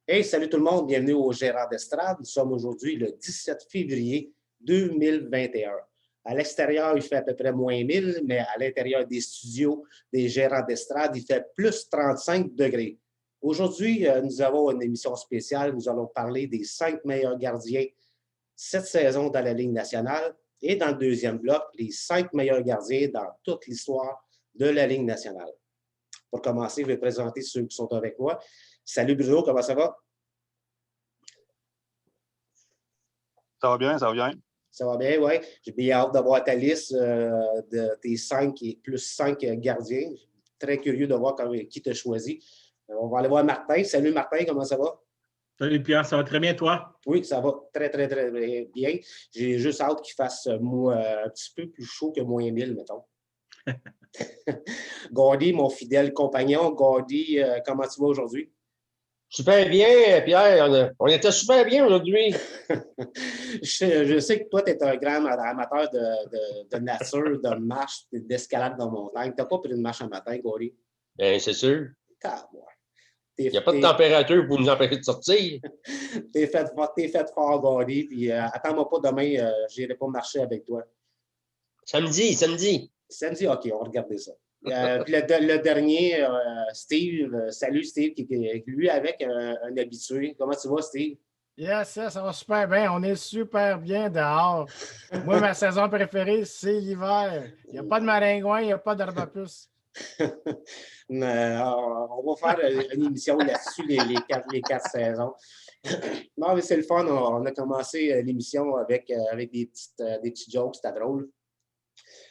Hey, salut tout le monde, bienvenue au Gérard d'Estrade. Nous sommes aujourd'hui le 17 février 2021. À l'extérieur, il fait à peu près moins 1000, mais à l'intérieur des studios des Gérants d'Estrade, il fait plus 35 degrés. Aujourd'hui, nous avons une émission spéciale. Nous allons parler des 5 meilleurs gardiens cette saison dans la Ligue nationale et dans le deuxième bloc, les 5 meilleurs gardiens dans toute l'histoire de la Ligue nationale. Pour commencer, je vais présenter ceux qui sont avec moi. Salut Bruno, comment ça va? Ça va bien, ça va bien. Ça va bien, oui. J'ai bien hâte d'avoir ta liste de tes 5 et plus 5 gardiens. Très curieux de voir qui t'a choisi. On va aller voir Martin. Salut Martin, comment ça va? Salut Pierre, ça va très bien, toi? Oui, ça va très, très, très bien. J'ai juste hâte qu'il fasse un petit peu plus chaud que moins 1000, mettons. Gordy, mon fidèle compagnon. Gordy, comment tu vas aujourd'hui? Super bien, Pierre. On était super bien aujourd'hui. Je sais que toi, tu es un grand amateur de nature, de marche, d'escalade dans montagne. Tu n'as pas pris une marche un matin, Gordy? Bien, c'est sûr. Il n'y a pas de température pour nous empêcher de sortir. T'es fait fort, Gordy. Puis attends-moi pas demain, je n'irai pas marcher avec toi. Samedi. Samedi, OK, on va regarder ça. Puis le dernier, Steve. Salut, Steve, qui est lui avec un habitué. Comment tu vas, Steve? Yes, ça va super bien. On est super bien dehors. Moi, ma saison préférée, c'est l'hiver. Il n'y a pas de maringouin, il n'y a pas d'herbe à puce. On va faire une émission là-dessus, les quatre saisons. Non, mais c'est le fun. On a commencé l'émission avec des petits jokes, c'était drôle.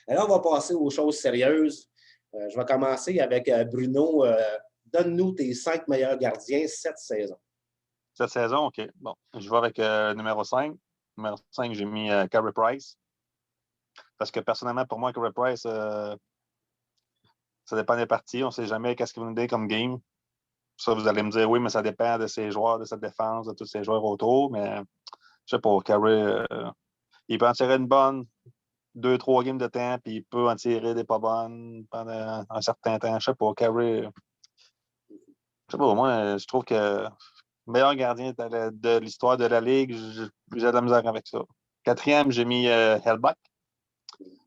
Alors, on va passer aux choses sérieuses. Je vais commencer avec Bruno. Donne-nous tes 5 meilleurs gardiens cette saison. Cette saison, OK. Bon, je vais avec numéro 5. Numéro 5, j'ai mis Carey Price. Parce que personnellement, pour moi, Carey Price, ça dépend des parties. On ne sait jamais qu'est-ce qu'il va nous donner comme game. Ça, vous allez me dire, oui, mais ça dépend de ses joueurs, de sa défense, de tous ses joueurs autour. Mais je sais pas, Carey, il peut en tirer une bonne 2-3 games de temps, puis il peut en tirer des pas bonnes pendant un certain temps. Je sais pas, Carey. Je sais pas, moi, je trouve que meilleur gardien de l'histoire de la Ligue, j'ai de la misère avec ça. Quatrième, j'ai mis Hellebuyck.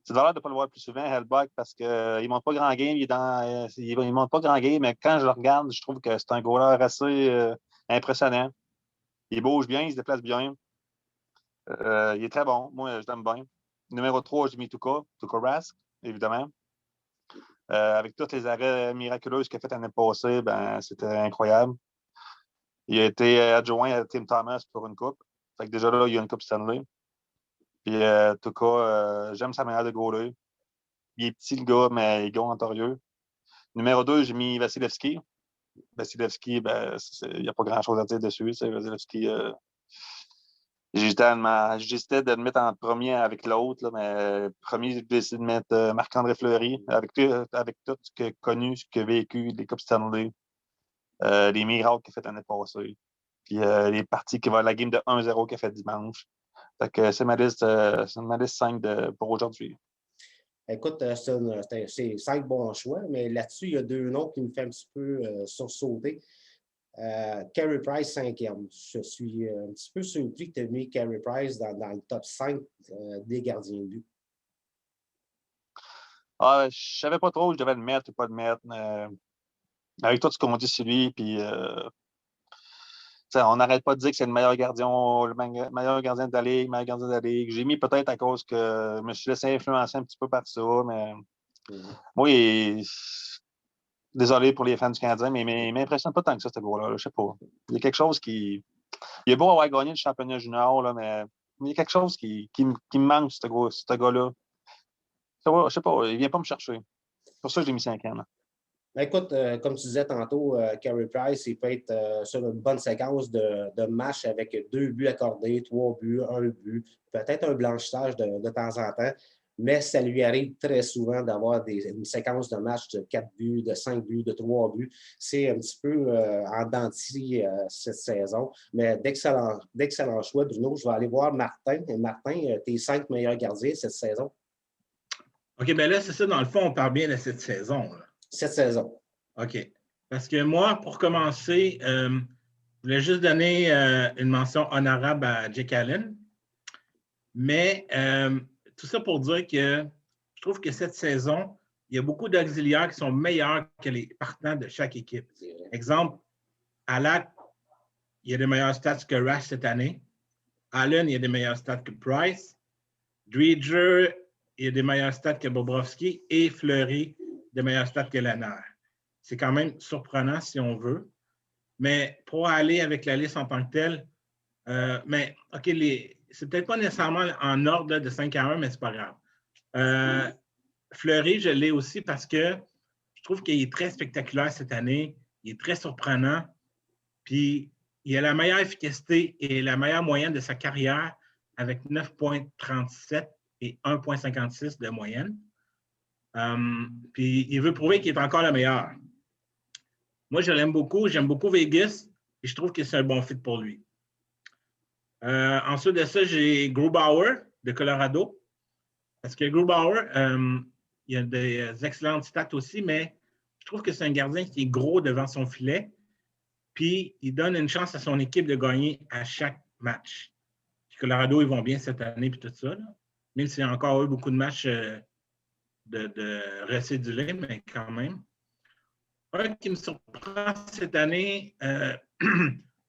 C'est de valeur de ne pas le voir plus souvent, Hellebuyck, parce qu'il ne monte pas grand game. Il ne monte pas grand game, mais quand je le regarde, je trouve que c'est un goaler assez impressionnant. Il bouge bien, il se déplace bien. Il est très bon. Moi, je l'aime bien. Numéro 3, j'ai mis Tuukka Rask, évidemment. Avec tous les arrêts miraculeux qu'il a fait l'année passée, ben, c'était incroyable. Il a été adjoint à Tim Thomas pour une coupe. Fait que déjà là, il y a une coupe Stanley. Puis, en tout cas, j'aime sa manière de gauler. Il est petit, le gars, mais il gaule notorieux. Numéro 2, j'ai mis Vasilevski. Vasilevski, ben, il n'y a pas grand-chose à dire dessus. Vasilevski, j'hésitais de le mettre en premier avec l'autre, mais premier, j'ai décidé de mettre Marc-André Fleury. Avec tout ce qu'il a connu, ce qu'il a vécu, les coupes Stanley, les miracles qu'il a fait l'année passée. Puis les parties qui vont la game de 1-0 qu'il a fait dimanche. Fait que c'est ma liste 5 pour aujourd'hui. Écoute, c'est 5 bons choix, mais là-dessus, il y a 2 noms qui me font un petit peu sursauter. Carey Price, 5e. Je suis un petit peu surpris que tu aies mis Carey Price dans le top 5 des gardiens de but. Je ne savais pas trop où je devais le mettre ou pas le mettre. Avec tout ce qu'on dit sur lui, puis on n'arrête pas de dire que c'est le meilleur gardien de la Ligue, meilleur gardien de la Ligue. J'ai mis peut-être à cause que je me suis laissé influencer un petit peu par ça, mais moi, désolé pour les fans du Canadien, mais il ne m'impressionne pas tant que ça, ce gars-là. Je sais pas. Il y a quelque chose qui. Il est beau avoir gagné le championnat junior, là, mais il y a quelque chose qui me manque, ce gars-là. Je sais pas, il ne vient pas me chercher. C'est pour ça que je l'ai mis 5e. Ben écoute, comme tu disais tantôt, Carey Price, il peut être sur une bonne séquence de matchs avec 2 buts accordés, 3 buts, 1 but, peut-être un blanchissage de temps en temps, mais ça lui arrive très souvent d'avoir une séquence de matchs de 4 buts, de 5 buts, de 3 buts. C'est un petit peu en dents de scie, cette saison, mais d'excellents choix, Bruno. Je vais aller voir Martin. Martin, tes 5 meilleurs gardiens cette saison? OK, bien là, c'est ça, dans le fond, on parle bien de cette saison. Là. Cette saison. OK. Parce que moi, pour commencer, voulais juste donner une mention honorable à Jake Allen. Mais tout ça pour dire que je trouve que cette saison, il y a beaucoup d'auxiliaires qui sont meilleurs que les partants de chaque équipe. Exemple, Alak, il y a des meilleurs stats que Rash cette année. Allen, il y a des meilleurs stats que Price. Dredger, il y a des meilleurs stats que Bobrovsky. Et Fleury, des meilleurs stats que Lehner. C'est quand même surprenant si on veut. Mais pour aller avec la liste en tant que telle, mais OK, c'est peut-être pas nécessairement en ordre là, de 5 à 1, mais c'est pas grave. Fleury, je l'ai aussi parce que je trouve qu'il est très spectaculaire cette année. Il est très surprenant. Puis, il a la meilleure efficacité et la meilleure moyenne de sa carrière avec 9,37 et 1,56 de moyenne. Puis, il veut prouver qu'il est encore le meilleur. Moi, je l'aime beaucoup. J'aime beaucoup Vegas et je trouve que c'est un bon fit pour lui. Ensuite de ça, j'ai Grubauer de Colorado. Parce que Grubauer, il a des excellentes stats aussi, mais je trouve que c'est un gardien qui est gros devant son filet. Puis, il donne une chance à son équipe de gagner à chaque match. Puis Colorado, ils vont bien cette année, puis tout ça. Là. Même s'il y a encore eu beaucoup de matchs de récédulés, mais quand même. Un qui me surprend cette année,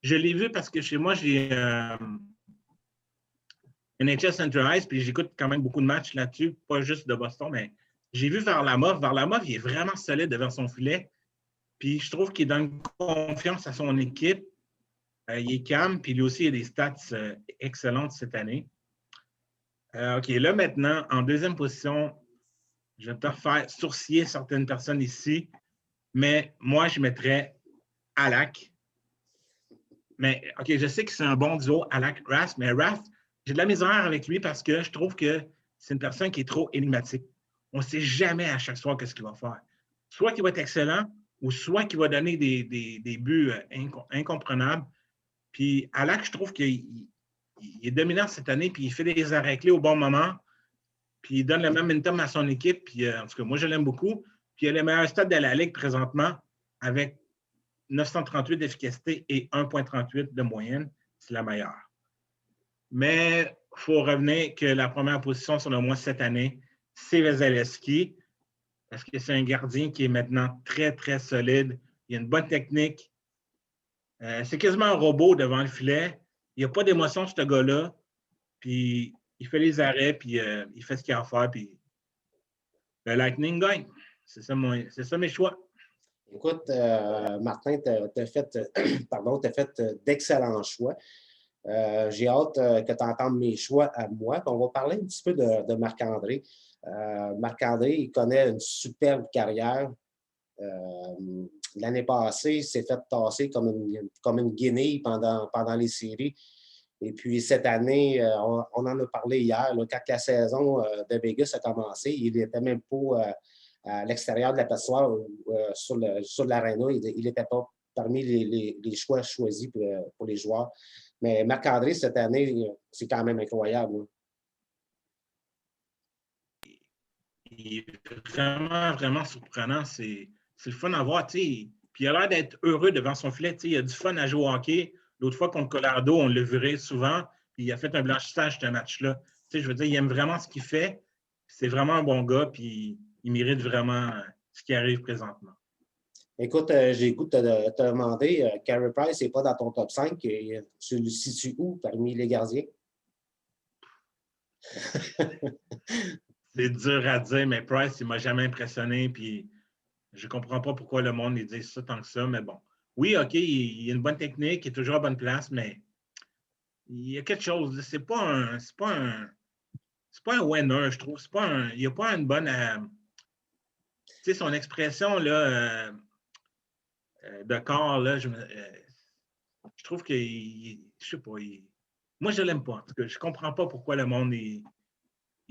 je l'ai vu parce que chez moi, j'ai NHL Center Ice, puis j'écoute quand même beaucoup de matchs là-dessus, pas juste de Boston, mais j'ai vu Varlamov. Varlamov, il est vraiment solide devant son filet. Puis je trouve qu'il donne confiance à son équipe. Il est calme, puis lui aussi, il a des stats excellentes cette année. OK, là maintenant, en deuxième position, je vais peut-être faire sourciller certaines personnes ici, mais moi, je mettrais Alak. Mais OK, je sais que c'est un bon duo, Alak-Rath, mais Rath, j'ai de la misère avec lui parce que je trouve que c'est une personne qui est trop énigmatique. On ne sait jamais à chaque soir ce qu'il va faire. Soit qu'il va être excellent, ou soit qu'il va donner des buts incomprenables. Puis Alak, je trouve qu'il est dominant cette année, puis il fait des arrêts clés au bon moment, puis il donne le momentum à son équipe. Puis en tout cas, moi, je l'aime beaucoup. Puis il a le meilleur stade de la Ligue présentement avec 938 d'efficacité et 1,38 de moyenne. C'est la meilleure. Mais il faut revenir que la première position, selon moi, cette année, c'est Vasilevskiy. Parce que c'est un gardien qui est maintenant très, très solide. Il a une bonne technique. C'est quasiment un robot devant le filet. Il n'y a pas d'émotion, ce gars-là. Puis, il fait les arrêts, puis il fait ce qu'il a à faire. Puis, le Lightning gagne. C'est ça mes choix. Écoute, Martin, tu as fait d'excellents choix. J'ai hâte que tu entendes mes choix à moi. On va parler un petit peu de Marc-André. Marc-André, il connaît une superbe carrière. L'année passée, il s'est fait tasser comme une guinée pendant les séries. Et puis, cette année, on en a parlé hier, là, quand la saison de Vegas a commencé, il n'était même pas à l'extérieur de la passoire sur l'aréna. Il n'était pas parmi les choix choisis pour les joueurs. Mais Marc-André, cette année, c'est quand même incroyable. Là. Il est vraiment, vraiment surprenant. C'est le fun à voir. Puis il a l'air d'être heureux devant son filet. Il a du fun à jouer au hockey. L'autre fois, contre Colorado, on l'a vu souvent. Puis il a fait un blanchissage de ce match-là. Je veux dire, il aime vraiment ce qu'il fait. C'est vraiment un bon gars. Puis il mérite vraiment ce qui arrive présentement. Écoute, j'ai le goût de te demander, Carey Price n'est pas dans ton top 5. Et tu le situes où parmi les gardiens? C'est dur à dire, mais Price, il ne m'a jamais impressionné. Puis je ne comprends pas pourquoi le monde dit ça tant que ça, mais bon. Oui, OK, il a une bonne technique, il est toujours à bonne place, mais il y a quelque chose. C'est pas un winner, je trouve. Il n'y a pas une bonne. Tu sais, son expression là, de corps, là, je trouve que. Je sais pas. Moi, je ne l'aime pas. En tout cas, je ne comprends pas pourquoi le monde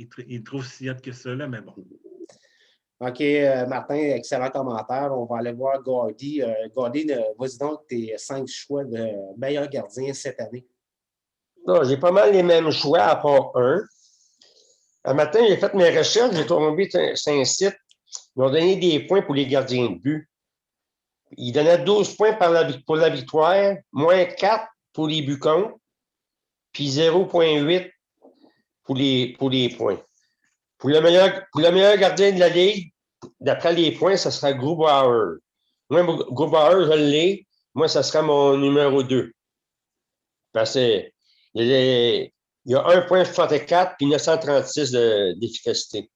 il trouve si hot que ça, là, mais bon. OK, Martin, excellent commentaire. On va aller voir Gordy. Gordy, vas-y donc tes 5 choix de meilleurs gardiens cette année. J'ai pas mal les mêmes choix à part un. Un matin, j'ai fait mes recherches, j'ai tombé sur un site. Ils m'ont donné des points pour les gardiens de but. Il donnait 12 points pour la victoire, moins 4 pour les buts contre, puis 0,8 pour les points. Pour le meilleur gardien de la Ligue, d'après les points, ce sera Grubauer. Moi, Grubauer, je l'ai. Moi, ce sera mon numéro 2. Parce qu'il y a 1,64 puis 936 d'efficacité.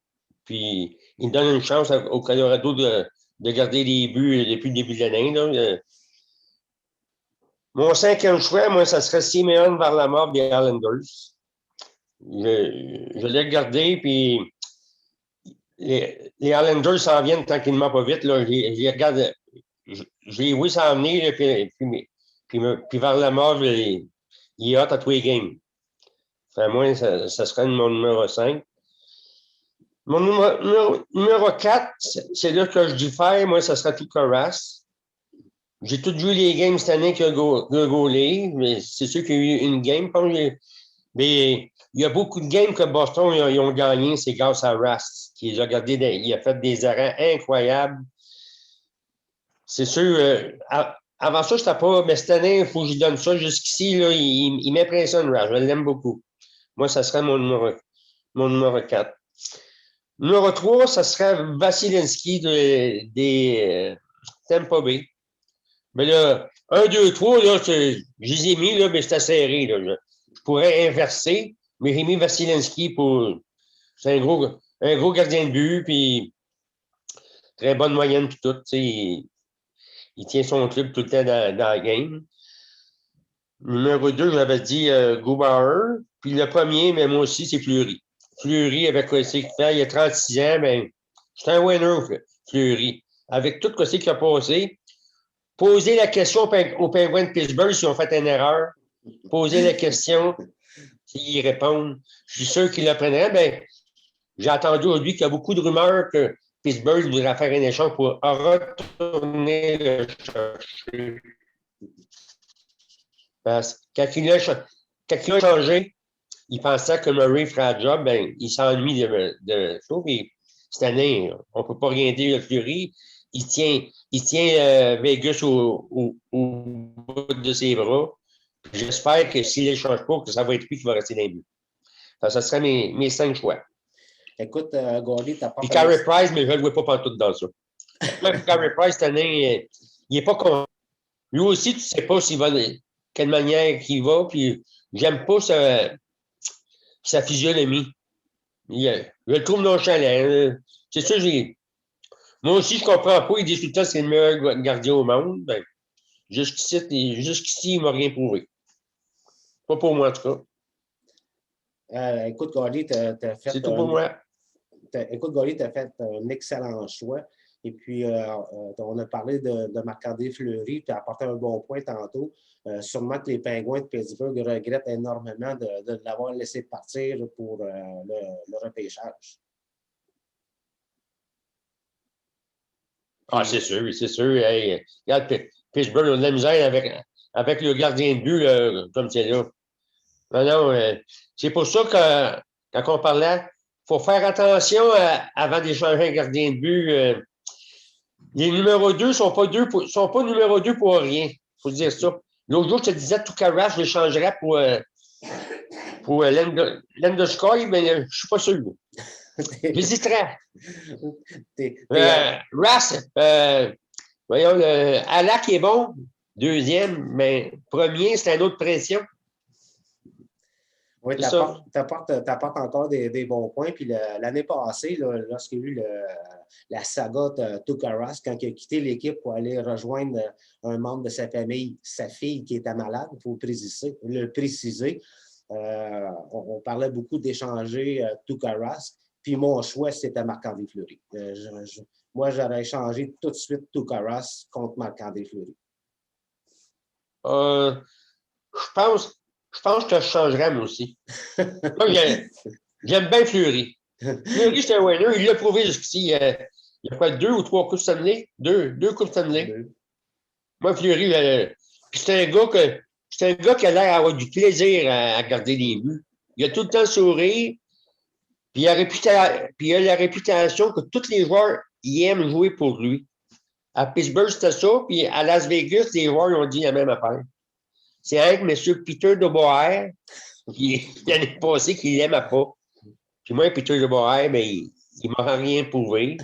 Puis, il donne une chance au Colorado de garder les buts depuis le début de l'année. Mon 5e choix, moi, ça serait Simeon Varlamov des Islanders. Je l'ai regardé, puis les Islanders s'en viennent tranquillement pas vite. Là. Je regarde, j'ai vu s'en venir, puis Varlamov, il est hot à tous les games. Enfin, moi, ça serait mon numéro 5. Mon numéro 4, c'est là que je diffère. Moi, ça serait Tuukka Rask. J'ai tout vu les games cette année qu'il a gaulé, mais c'est sûr qu'il y a eu une game. Mais il y a beaucoup de games que Boston ils ont gagné, c'est grâce à Rask. Il a fait des arrêts incroyables. C'est sûr, avant ça, je n'étais pas, mais cette année, il faut que je donne ça. Jusqu'ici, là, il m'impressionne, Rask. Je l'aime beaucoup. Moi, ça serait mon numéro 4. Numéro 3, ça serait Vasilevskiy des Tampa Bay. Mais là, 1, 2, 3, là, je les ai mis, là, mais c'était serré. Là. Je pourrais inverser, mais j'ai mis Vasilevskiy pour. C'est un gros gardien de but, puis très bonne moyenne, puis tout. Il tient son club tout le temps dans la game. Numéro 2, j'avais dit Grubauer. Puis le premier, mais moi aussi, c'est Fleury. Fleury, avec quoi c'est qu'il fait, il a 36 ans, mais c'est un winner, Fleury. Avec tout ce qu'il a passé, poser la question aux Penguins de Pittsburgh s'ils ont fait une erreur. Poser la question, s'ils répondent. Je suis sûr qu'ils l'apprennent. Ben, j'ai entendu aujourd'hui qu'il y a beaucoup de rumeurs que Pittsburgh voudrait faire un échange pour retourner le chercher. Parce que quand il a changé, il pensait que Murray ferait le job, ben, il s'ennuie de ça. Et cette année, on ne peut pas rien dire de Fleury. Il tient Vegas au bout de ses bras. J'espère que s'il ne l'échange pas, que ça va être lui qui va rester dans les buts. Ça serait mes 5 choix. Écoute, Gordy, t'as pas. Puis Carey Price, mais je ne le vois pas partout dans ça. Carey Price, cette année, il n'est pas content. Lui aussi, tu ne sais pas s'il va de quelle manière il va. Puis j'aime pas sa physionomie. Je le trouve nonchalant. C'est ça, moi aussi, je ne comprends pas. Il dit tout le temps que c'est le meilleur gardien au monde. Ben, jusqu'ici, il ne m'a rien prouvé. Pas pour moi, en tout cas. Écoute, Gordy, tu as fait. C'est tout pour moi. Écoute, Gordy, tu as fait un excellent choix. Et puis, on a parlé de Marc-André Fleury, tu as apporté un bon point tantôt. Sûrement que les Penguins de Pittsburgh regrettent énormément de l'avoir laissé partir pour le repêchage. Ah, c'est sûr. Hey, regarde, Pittsburgh a de la misère avec le gardien de but comme c'est là. Non, c'est pour ça que quand on parlait, il faut faire attention avant d'échanger un gardien de but. Les numéros 2 ne sont pas numéro 2 pour rien. Il faut dire ça. L'autre jour, je te disais Tuukka Rask, je l'échangerais pour Landeskog, mais je ne suis pas sûr. J'hésiterais. Rask, voyons, Alak est bon, deuxième, mais premier, c'est une autre pression. Oui, tu apportes encore des bons points. Puis l'année passée, lorsqu'il y a eu la saga de Tuukka Rask, quand il a quitté l'équipe pour aller rejoindre un membre de sa famille, sa fille qui était malade, il faut le préciser. On parlait beaucoup d'échanger Tuukka Rask. Puis mon choix, c'était Marc-André Fleury. Moi, j'aurais échangé tout de suite Tuukka Rask contre Marc-André Fleury. Je pense que je changerais, moi aussi. J'aime bien Fleury. Fleury, c'est un winner. Il l'a prouvé jusqu'ici. Il y a quoi, 2 ou 3 coupes Stanley? Deux coupes Stanley. Moi, Fleury, c'est un gars qui a l'air d'avoir du plaisir à garder les buts. Il a tout le temps sourire. Puis il a la réputation que tous les joueurs ils aiment jouer pour lui. À Pittsburgh, c'était ça. Puis à Las Vegas, les joueurs ont dit la même affaire. C'est avec M. Peter DeBoer, qui l'année passée, qui ne l'aimait pas. Puis moi, Peter DeBoer, ben, il ne m'a rien prouvé.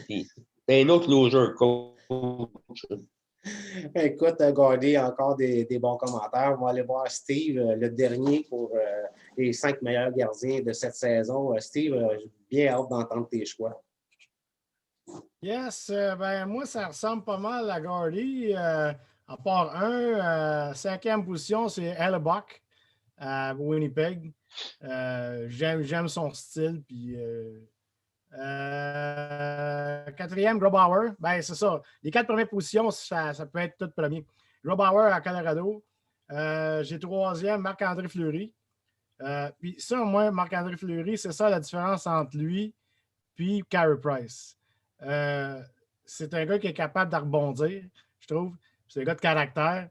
C'est un autre loser coach. Écoute, Gordy, encore des bons commentaires. On va aller voir Steve, le dernier pour les 5 meilleurs gardiens de cette saison. Steve, j'ai bien hâte d'entendre tes choix. Yes, ben moi, ça ressemble pas mal à Gordy. À part un, 5e position, c'est Hellebuck à Winnipeg. J'aime son style. Puis, 4e, Grobauer. Ben, c'est ça. Les 4 premières positions, ça peut être tout premier. Grobauer à Colorado. J'ai 3e, Marc-André Fleury. Puis ça, moi, Marc-André Fleury, c'est ça la différence entre lui et Carey Price. C'est un gars qui est capable de rebondir, je trouve. C'est un gars de caractère.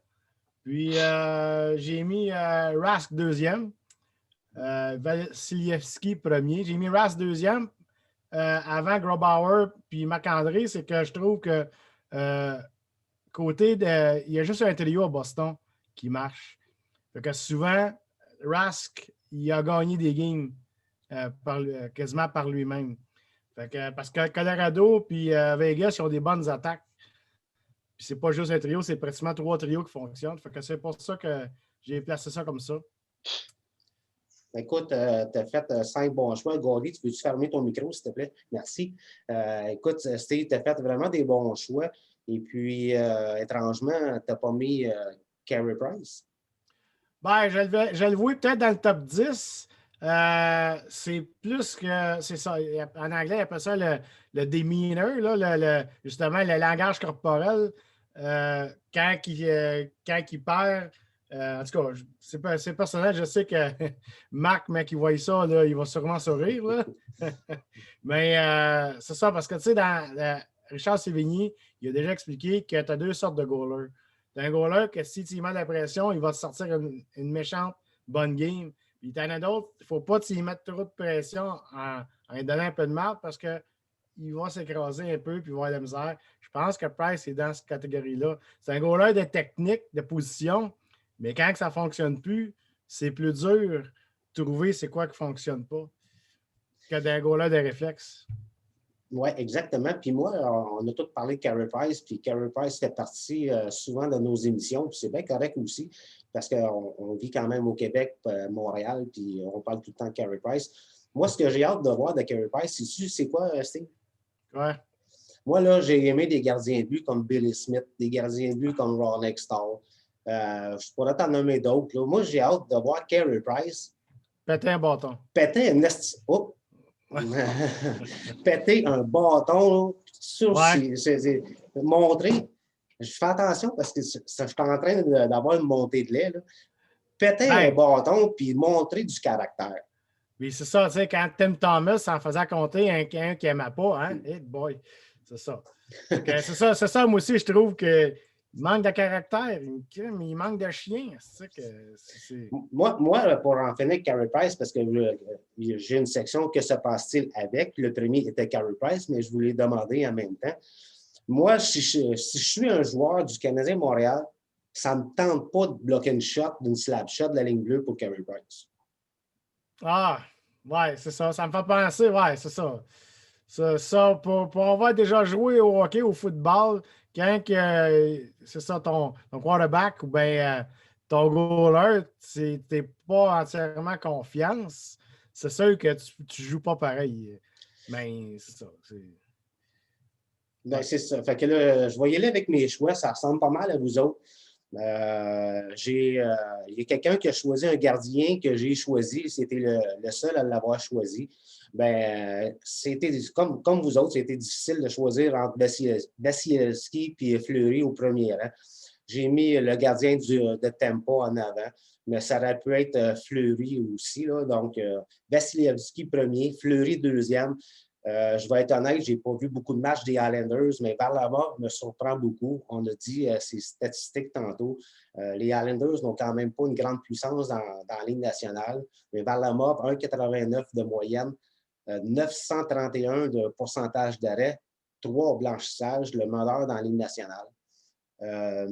Puis, j'ai mis Rask 2e, Vasilevski 1er. J'ai mis Rask 2e avant Grobauer puis Marc-André. C'est que je trouve que côté de... Il y a juste un trio à Boston qui marche. Fait que souvent, Rask, il a gagné des games quasiment par lui-même. Fait que, parce que Colorado puis Vegas, ils ont des bonnes attaques. Puis c'est pas juste un trio, c'est pratiquement 3 trios qui fonctionnent. Fait que c'est pour ça que j'ai placé ça comme ça. Écoute, tu as fait 5 bons choix. Gordy, tu peux-tu fermer ton micro, s'il te plaît? Merci. Écoute, Steve, tu as fait vraiment des bons choix. Et puis, étrangement, tu n'as pas mis Carey Price. Ben, je le vois peut-être dans le top 10. C'est plus que, c'est ça, en anglais, on appelle ça le demeanor, là, justement, le langage corporel. Quand il perd, en tout cas, c'est personnel, je sais que Marc, mais qui voit ça, là, il va sûrement sourire. Là. Mais c'est ça, parce que, tu sais, dans Richard Sévigny, il a déjà expliqué que tu as 2 sortes de goalers. Tu as un goaler que si tu lui mets de la pression, il va te sortir une méchante bonne game. Puis tu en as d'autres, il ne faut pas y mettre trop de pression en lui donnant un peu de marque parce qu'il va s'écraser un peu puis il va avoir de la misère. Je pense que Price est dans cette catégorie-là. C'est un goaler de technique, de position, mais quand ça ne fonctionne plus, c'est plus dur de trouver c'est quoi qui ne fonctionne pas que d'un goaler de réflexe. Oui, exactement. Puis moi, on a tous parlé de Carey Price, puis Carey Price fait partie souvent de nos émissions, puis c'est bien correct aussi, parce qu'on vit quand même au Québec, Montréal, puis on parle tout le temps de Carey Price. Moi, ce que j'ai hâte de voir de Carey Price, c'est quoi, Steve? Ouais. Moi, là, j'ai aimé des gardiens de but comme Billy Smith, des gardiens de but comme Ron Extall. Je pourrais t'en nommer d'autres. Moi, j'ai hâte de voir Carey Price Péter un bâton. Péter un Oh! Ouais. Péter un bâton sur montrer. Je fais attention parce que je suis en train d'avoir une montée de lait. Là. Péter un bâton puis montrer du caractère. Oui, c'est ça, tu sais, quand Tim Thomas en faisait compter un qui n'aimait pas, hein? Hey boy, c'est ça. C'est ça, moi aussi, je trouve que il manque de caractère, il manque de chien. Moi, pour en finir avec Carey Price, parce que j'ai une section que se passe-t-il avec? Le premier était Carey Price, mais je voulais demander en même temps. Moi, si je suis un joueur du Canadien Montréal, ça ne me tente pas de bloquer une shot, d'une slap shot de la ligne bleue pour Carey Price. Ah, ouais, c'est ça. Ça me fait penser, ouais, c'est ça. Ça pour avoir déjà joué au hockey, au football, quand c'est ça, ton quarterback ou bien ton goaler, tu n'es pas entièrement confiance, c'est sûr que tu ne joues pas pareil. Mais c'est ça. Ben, c'est ça. Fait que là, je vais y aller avec mes choix. Ça ressemble pas mal à vous autres. Il y a quelqu'un qui a choisi un gardien que j'ai choisi. C'était le seul à l'avoir choisi. Ben, c'était comme vous autres, c'était difficile de choisir entre Vasilevski et Fleury au premier rang. J'ai mis le gardien de Tampa en avant, mais ça aurait pu être Fleury aussi. Là. Donc, Vasilevski premier, Fleury deuxième. Je vais être honnête, je n'ai pas vu beaucoup de matchs des Islanders, mais Varlamov me surprend beaucoup. On a dit ces statistiques tantôt. Les Islanders n'ont quand même pas une grande puissance dans la Ligue nationale, mais Varlamov, 1,89 de moyenne, 931 de pourcentage d'arrêt, 3 au blanchissage, le meneur dans la Ligue nationale. Mais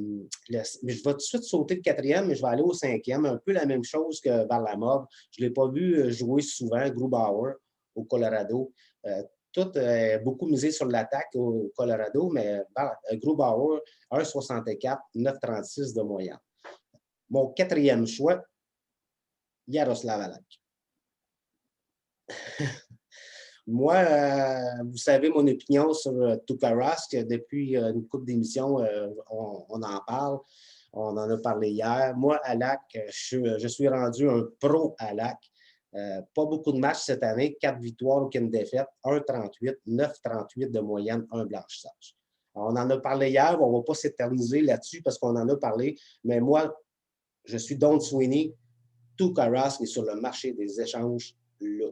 je vais tout de suite sauter le 4e, mais je vais aller au 5e. Un peu la même chose que Varlamov. Je ne l'ai pas vu jouer souvent, Grubauer, au Colorado. Beaucoup misé sur l'attaque au Colorado, mais Grubauer, 1,64, 9,36 de moyenne. Mon 4e choix, Yaroslav Halak. Moi, vous savez mon opinion sur Tuukka Rask. Depuis une couple d'émissions, on en parle. On en a parlé hier. Moi, Halak, je suis rendu un pro Halak. Pas beaucoup de matchs cette année. 4 victoires, aucune défaite. 1,38, 9,38 de moyenne, un blanchissage. Alors, on en a parlé hier. On ne va pas s'éterniser là-dessus parce qu'on en a parlé. Mais moi, je suis Don Sweeney. Tuukka Rask est sur le marché des échanges là,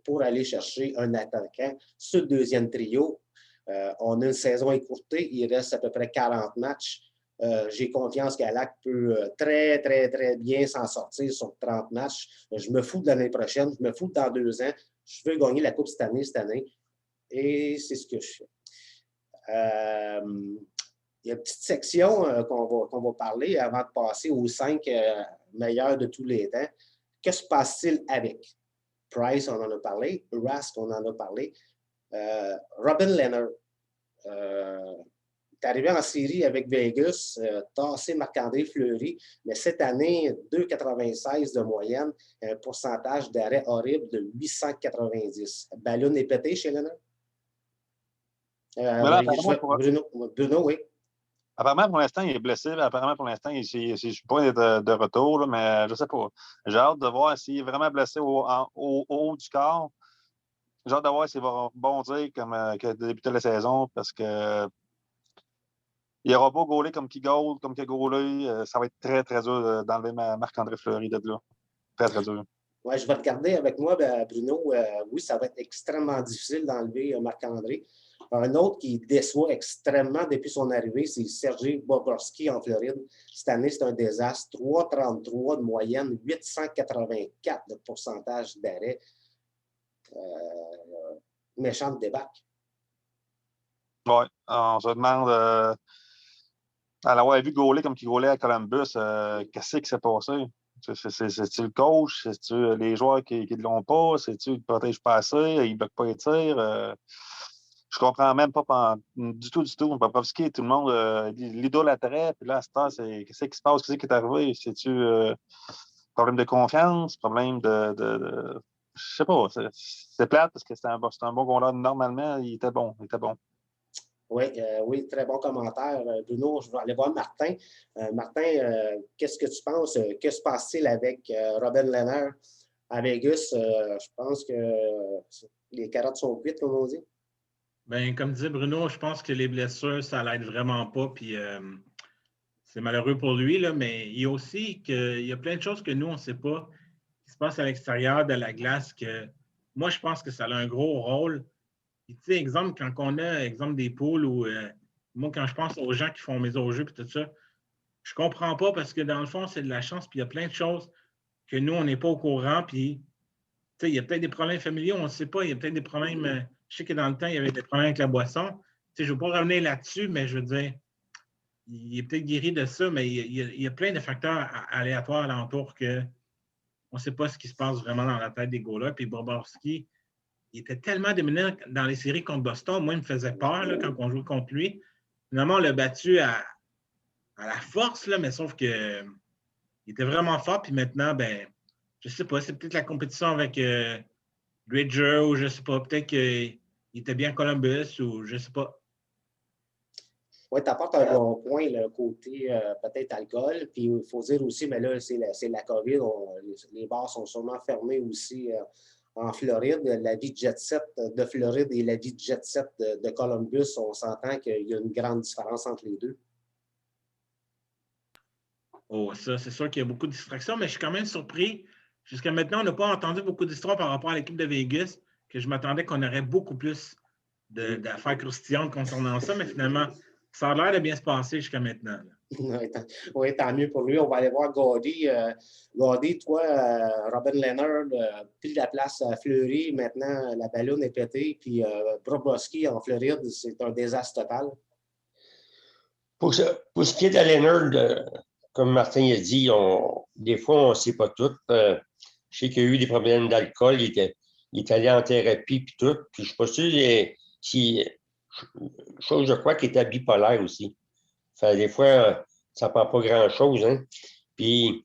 pour aller chercher un attaquant. Ce deuxième trio, on a une saison écourtée, il reste à peu près 40 matchs. J'ai confiance qu'Halak peut très, très, très bien s'en sortir sur 30 matchs. Je me fous de l'année prochaine, je me fous dans 2 ans. Je veux gagner la Coupe cette année. Et c'est ce que je fais. Il y a une petite section qu'on va parler avant de passer aux 5 meilleurs de tous les temps. Que se passe-t-il avec? Price, on en a parlé. Rask, on en a parlé. Robin Lehner est arrivé en série avec Vegas, tassé Marc-André Fleury, mais cette année, 2,96 de moyenne, un pourcentage d'arrêt horrible de 890. Ballon est pété chez Lehner? Bruno, oui. Apparemment, pour l'instant, il est blessé. Apparemment, pour l'instant, il ne pas de retour, là, mais je ne sais pas. J'ai hâte de voir s'il est vraiment blessé au haut du corps. J'ai hâte de voir s'il va rebondir comme débuter la saison parce que il n'aura pas gaulé comme qu'il gaule, comme qu'il a gaulé. Ça va être très, très dur d'enlever Marc-André Fleury de là. Très, très dur. Oui, je vais regarder avec moi, Bruno. Oui, ça va être extrêmement difficile d'enlever Marc-André. Un autre qui déçoit extrêmement depuis son arrivée, c'est Sergei Bobrovsky en Floride. Cette année, c'est un désastre. 3,33 de moyenne, 884 de pourcentage d'arrêt. Méchante débarque. Oui, on se demande, à l'avoir vu gauler comme il gaulait à Columbus, qu'est-ce qui s'est passé? C'est-tu le coach? C'est-tu les joueurs qui ne l'ont pas? C'est-tu qu'ils ne protègent pas assez? Ils ne bloquent pas les tirs? Je comprends même pas du tout. Bobrovsky, tout le monde l'idolâtrait. Puis là, à ce temps, qu'est-ce qui se passe? Qu'est-ce qui est arrivé? C'est-tu problème de confiance? Problème de je sais pas. C'est plate parce que c'est un bon goaler. Normalement, il était bon. Oui, très bon commentaire, Bruno. Je vais aller voir Martin. Martin, qu'est-ce que tu penses? Que se passe-t-il avec Robin Lehner à Vegas? Je pense que les carottes sont cuites, comme on dit. Bien, comme disait Bruno, je pense que les blessures, ça l'aide vraiment pas. Puis c'est malheureux pour lui, là, mais il y a aussi il y a plein de choses que nous, on ne sait pas qui se passent à l'extérieur de la glace. Que moi, je pense que ça a un gros rôle. Puis, tu sais, exemple, quand on a des poules ou moi, quand je pense aux gens qui font mes jeux et tout ça, je comprends pas parce que dans le fond, c'est de la chance. Puis il y a plein de choses que nous, on n'est pas au courant. Puis, tu sais, il y a peut-être des problèmes familiaux, on ne sait pas. Il y a peut-être des problèmes. Je sais que dans le temps, il y avait des problèmes avec la boisson. Tu sais, je ne veux pas revenir là-dessus, mais je veux dire, il est peut-être guéri de ça, mais il y a plein de facteurs aléatoires alentour qu'on ne sait pas ce qui se passe vraiment dans la tête des gars-là. Puis Bobrovsky, il était tellement dominant dans les séries contre Boston. Moi, il me faisait peur là, quand on jouait contre lui. Finalement, on l'a battu à la force, là, mais sauf qu'il était vraiment fort. Puis maintenant, ben, je ne sais pas, c'est peut-être la compétition avec Bridger ou je ne sais pas, peut-être qu'il était bien Columbus ou je ne sais pas. Oui, tu apportes un bon point, le côté peut-être alcool. Puis il faut dire aussi, mais là, c'est la COVID. Les bars sont sûrement fermés aussi en Floride. La vie de jet set de Floride et la vie de jet set de Columbus, on s'entend qu'il y a une grande différence entre les deux. Oh, ça, c'est sûr qu'il y a beaucoup de distractions, mais je suis quand même surpris. Jusqu'à maintenant, on n'a pas entendu beaucoup d'histoires par rapport à l'équipe de Vegas, que je m'attendais qu'on aurait beaucoup plus d'affaires croustillantes concernant ça, mais finalement, Ça a l'air de bien se passer jusqu'à maintenant. Oui, tant mieux pour lui. On va aller voir Gaudy. Gaudy, toi, Robin Leonard a pris la place à Fleury. Maintenant, la ballonne est pétée. Puis Bobrovsky en Floride, c'est un désastre total. Pour ce qui est de Leonard, comme Martin a dit, des fois, on ne sait pas tout. Je sais qu'il y a eu des problèmes d'alcool. Il est allé en thérapie puis tout. Puis je ne suis pas sûr si je crois qu'il était bipolaire aussi. Fait, des fois, ça ne prend pas grand-chose. Hein? Puis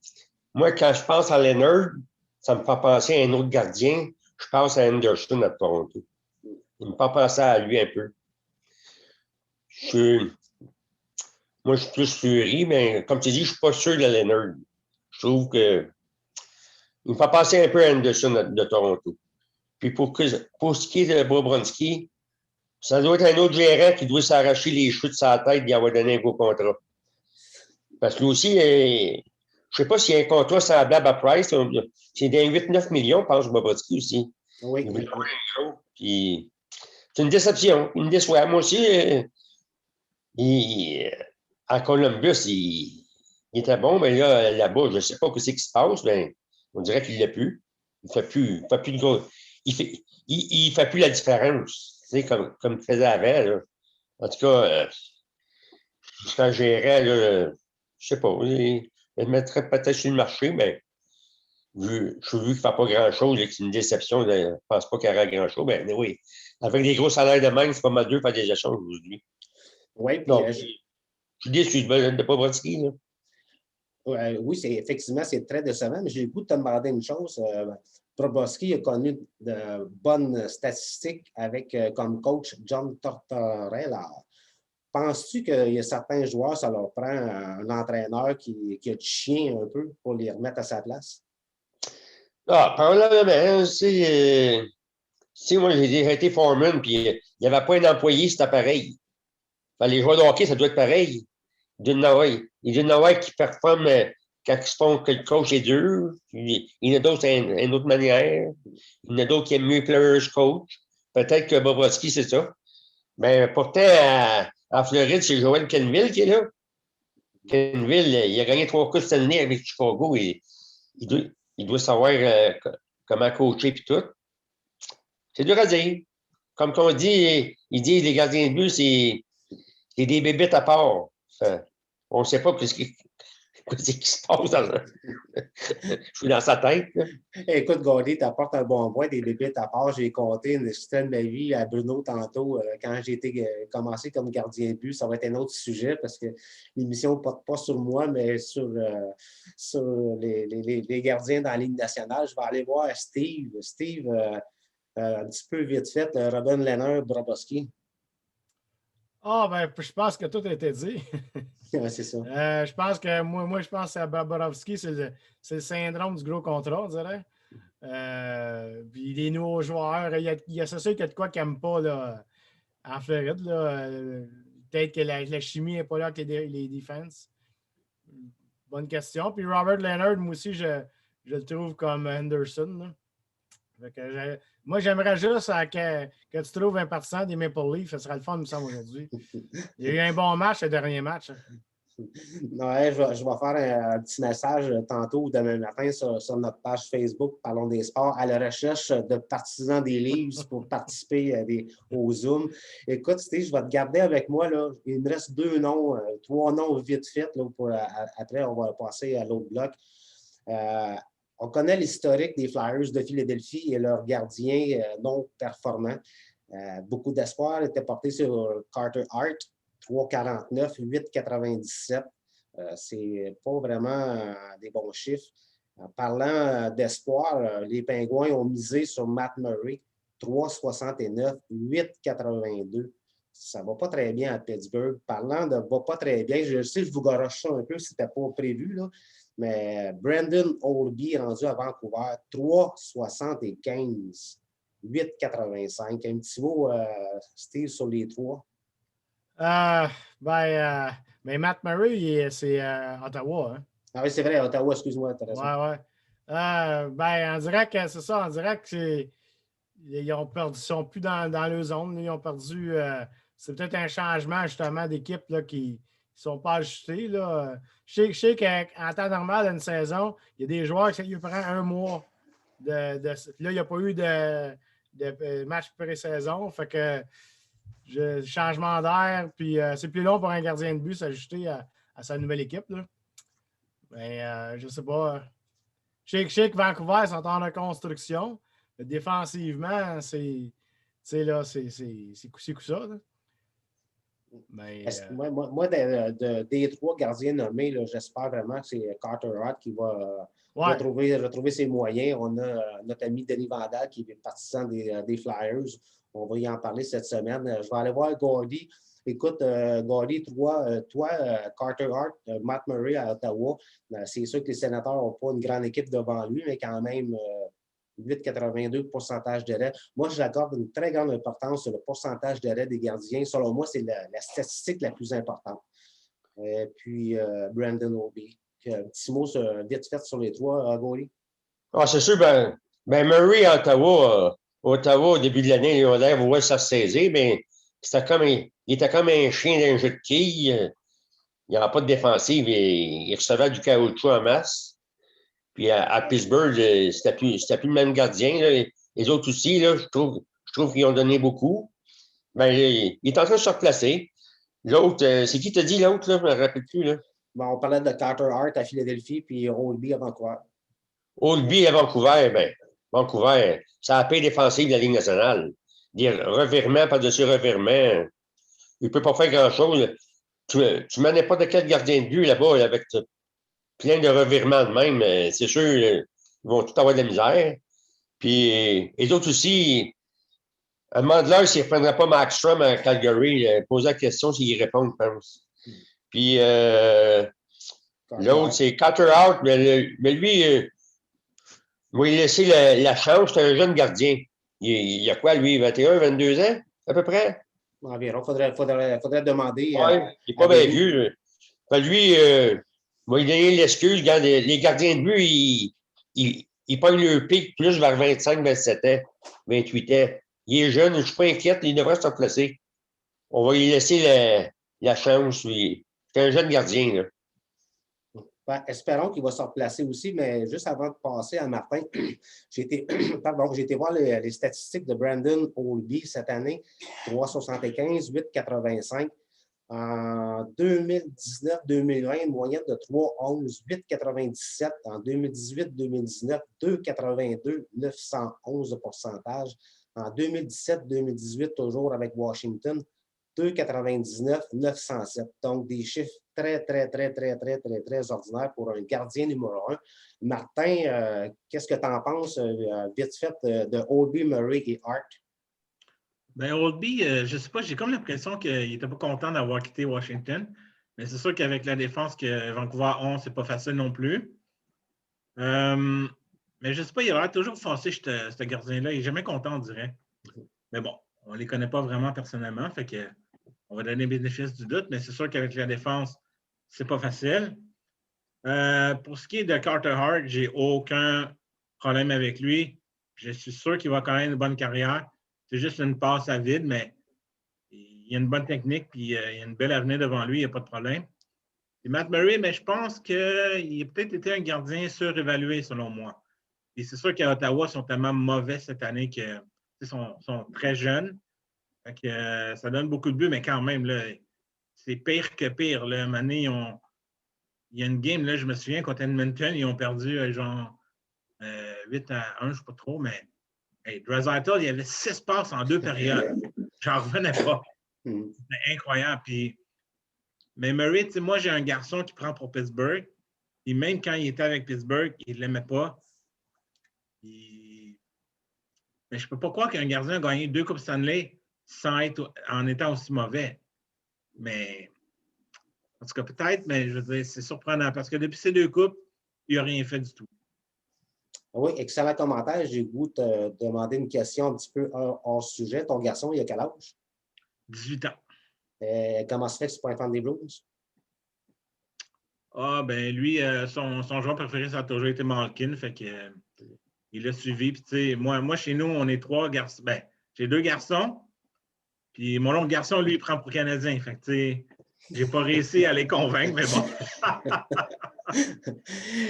moi, quand je pense à Leonard, ça me fait penser à un autre gardien. Je pense à Anderson à Toronto. Il me fait penser à lui un peu. Moi, je suis plus Fleury, mais comme tu dis, je ne suis pas sûr de Leonard. Je trouve que il me fait penser un peu à Anderson de Toronto. Puis pour ce qui est de Bobrovsky, ça doit être un autre gérant qui doit s'arracher les cheveux de sa tête et avoir donné un gros contrat. Parce que lui aussi, je ne sais pas s'il y a un contrat semblable à Price. C'est d'un 8-9 millions, je pense, Bobrovsky aussi. Oui. Puis, c'est une déception. Il me déçoit. Moi aussi, à Columbus, il était bon, mais là-bas, je ne sais pas ce qui se passe, mais on dirait qu'il ne l'a plus. Il ne fait plus de gros. Il fait plus la différence, tu sais, comme il faisait avant. Là. En tout cas, quand je gérais, je ne sais pas, il le mettrait peut-être sur le marché, mais je suis vu qu'il ne fait pas grand-chose et que c'est une déception. Je ne pense pas qu'il y aura grand-chose. Mais oui, avec des gros salaires de même, c'est pas mal de faire des échanges aujourd'hui. Oui, puis je suis déçu de Bobrovsky. oui, effectivement, c'est très décevant, mais j'ai le goût de te demander une chose. Bobrovsky a connu de bonnes statistiques avec comme coach John Tortorella. Penses-tu qu'il y a certains joueurs, ça leur prend un entraîneur qui a du chien un peu pour les remettre à sa place? Probablement. Moi, j'ai déjà été foreman, puis il n'y avait pas un employé, c'était pareil. Les joueurs de hockey, ça doit être pareil. Il y en a qui performent quand ils se font que le coach est dur. Il y en a d'autres, c'est une autre manière. Il y en a d'autres qui aiment mieux que leur coach. Peut-être que Bobrovsky, c'est ça. Mais pourtant, à Floride, c'est Joel Kenville qui est là. Kenville, il a gagné 3 coupes Stanley avec Chicago. Et il doit savoir comment coacher et tout. C'est dur à dire. Comme on dit, ils disent les gardiens de but, c'est des bébites à part. On ne sait pas ce qui se passe je suis dans sa tête. Là. Écoute, Gaudy, tu apportes un bon point, des bébites à part. J'ai compté une histoire de ma vie à Bruno tantôt, quand j'ai commencé comme gardien de but. Ça va être un autre sujet parce que l'émission ne porte pas sur moi, mais sur les gardiens dans la Ligue nationale. Je vais aller voir Steve. Steve, un petit peu vite fait, Robin Leonard, Bobrovsky. Je pense que tout a été dit. Ouais, c'est ça. Je pense que moi, je pense à Bobrovsky, c'est le syndrome du gros contrat, on dirait. Puis les nouveaux joueurs, il y a c'est sûr qu'il y a de quoi qu'ils n'aiment pas là, en Floride. Peut-être que la chimie n'est pas là avec les défenses. Bonne question. Puis Robert Leonard, moi aussi, je le trouve comme Henderson. Moi, j'aimerais juste que tu trouves un partisan des Maple Leafs. Ça serait le fun, il me semble, aujourd'hui. Il y a eu un bon match, le dernier match. Ouais, je vais faire un petit message tantôt demain matin sur notre page Facebook Parlons des sports à la recherche de partisans des Leafs pour participer au Zoom. Écoute, Steve, je vais te garder avec moi. Là. Il me reste 3 noms vite fait. Là, après, on va passer à l'autre bloc. On connaît l'historique des Flyers de Philadelphie et leurs gardiens non performants. Beaucoup d'espoir était porté sur Carter Hart, 3,49, 8,97. C'est pas vraiment des bons chiffres. En parlant d'espoir, les Pingouins ont misé sur Matt Murray, 3,69, 8,82. Ça ne va pas très bien à Pittsburgh. Parlant de va pas très bien, je sais que je vous garoche ça un peu si ce n'était pas prévu, là. Mais Brandon Oldby rendu à Vancouver, 3,75, 8,85. Un petit mot, Steve, sur les trois. Mais Matt Murray, c'est Ottawa. Hein? Ah oui, c'est vrai, Ottawa, excuse-moi. Ouais. On dirait que c'est ça. On dirait qu'ils ont perdu, ils sont plus dans leur zone. Ils ont perdu c'est peut-être un changement justement d'équipe qui ne sont pas ajustés. Là. Je sais qu'en temps normal, une saison, il y a des joueurs qui lui prend un mois. Là, il n'y a pas eu de match pré-saison. Fait que changement d'air, puis c'est plus long pour un gardien de but s'ajuster à sa nouvelle équipe. Là. Mais je ne sais pas. Je sais que Vancouver sont en reconstruction. Défensivement, c'est coup ça. Là. Mais, moi, des trois gardiens nommés, j'espère vraiment que c'est Carter Hart qui va retrouver ses moyens. On a notre ami Denis Vandal qui est partisan des Flyers. On va y en parler cette semaine. Je vais aller voir Gordy. Écoute, Gordy, toi, Carter Hart, Matt Murray à Ottawa, c'est sûr que les Sénateurs n'ont pas une grande équipe devant lui, mais quand même 8,82 pourcentage d'arrêt. Moi, j'accorde une très grande importance sur le pourcentage d'arrêt des gardiens. Selon moi, c'est la statistique la plus importante. Puis, Brandon Obi. Un petit mot vite fait sur les trois, Gordy. Ah, c'est sûr, Murray à Ottawa, au début de l'année, on a l'air ça se saisir, mais il était comme un chien d'un jeu de quilles. Il n'y avait pas de défensive. Il recevait du caoutchouc en masse. Puis à Pittsburgh, c'était plus le même gardien. Là. Les autres aussi, là, je trouve qu'ils ont donné beaucoup. Il est en train de se replacer. L'autre, c'est qui t'a dit l'autre, là? Je ne me rappelle plus. Là. On parlait de Carter Hart à Philadelphie, puis Oldby à Vancouver. Oldby à Vancouver, Vancouver, c'est la paix défensive de la Ligue nationale. Dire revirement par-dessus revirement, il ne peut pas faire grand-chose. Tu mets n'importe quel gardien de but là-bas avec plein de revirements de même. C'est sûr, ils vont tout avoir de la misère. Puis, les autres aussi, à un moment de l'heure, s'ils ne reprendraient pas Markstrom à Calgary, poser la question s'ils y répondent, je pense. Puis, l'autre, c'est Carter Hart, mais lui, il va lui laisser la chance. C'est un jeune gardien. Il a quoi, lui, 21, 22 ans, à peu près? Environ. Faudrait demander. Oui, il n'est pas bien vieux. Lui, il va lui donner l'excuse. Les gardiens de but, ils pognent le pic plus vers 25, 27 ans, 28 ans. Il est jeune, je ne suis pas inquiète, il devrait se replacer. On va lui laisser la chance. C'est un jeune gardien. Là. Espérons qu'il va se replacer aussi, mais juste avant de passer à Martin, j'ai été voir les statistiques de Brandon Oldby cette année. 3,75, 8,85. En 2019-2020, une moyenne de 3,11, 8,97. En 2018-2019, 2,82, 911 de pourcentage. En 2017-2018, toujours avec Washington, 2,99, 907. Donc, des chiffres très, très, très, très, très, très, très ordinaires pour un gardien numéro 1. Martin, qu'est-ce que tu en penses, vite fait, de Oldby, Murray et Hart? Oldby, je ne sais pas, j'ai comme l'impression qu'il n'était pas content d'avoir quitté Washington. Mais c'est sûr qu'avec la défense que Vancouver a, c'est pas facile non plus. Mais je ne sais pas, il a l'air toujours fâché, ce gardien-là. Il n'est jamais content, on dirait. Mais bon, on ne les connaît pas vraiment personnellement, fait que on va donner le bénéfice du doute, mais c'est sûr qu'avec la défense, c'est pas facile. Pour ce qui est de Carter Hart, j'ai aucun problème avec lui. Je suis sûr qu'il va quand même une bonne carrière. C'est juste une passe à vide, mais il a une bonne technique, puis il a une belle avenir devant lui, il n'y a pas de problème. Et Matt Murray, mais je pense qu'il a peut-être été un gardien surévalué, selon moi. Et c'est sûr qu'à Ottawa, ils sont tellement mauvais cette année qu'ils sont très jeunes. Fait que, ça donne beaucoup de buts, mais quand même, là, c'est pire que pire. Là. Une année, il y a une game, là, je me souviens, contre Edmonton, ils ont perdu 8-1, je ne sais pas trop, mais Draisaitl, il y avait 6 passes en 2 périodes. J'en revenais pas. C'était incroyable. Mais Murray, moi, j'ai un garçon qui prend pour Pittsburgh. Et même quand il était avec Pittsburgh, il ne l'aimait pas. Mais je ne peux pas croire qu'un gardien a gagné 2 Coupes Stanley en étant aussi mauvais. Mais, en tout cas, peut-être, mais je veux dire, c'est surprenant parce que depuis ces 2 coupes, il n'a rien fait du tout. Oui, excellent commentaire. J'ai le goût de te demander une question un petit peu hors sujet. Ton garçon, il a quel âge? 18 ans. Comment se fait que c'est pas un fan des Blues? Ah, ben lui, son joueur préféré, ça a toujours été Malkin. Fait que il l'a suivi. Puis, tu sais, moi, chez nous, on est 3 garçons. Ben, j'ai 2 garçons. Puis mon autre garçon, lui, il prend pour Canadien. Fait que, tu sais, j'ai pas réussi à les convaincre, mais bon.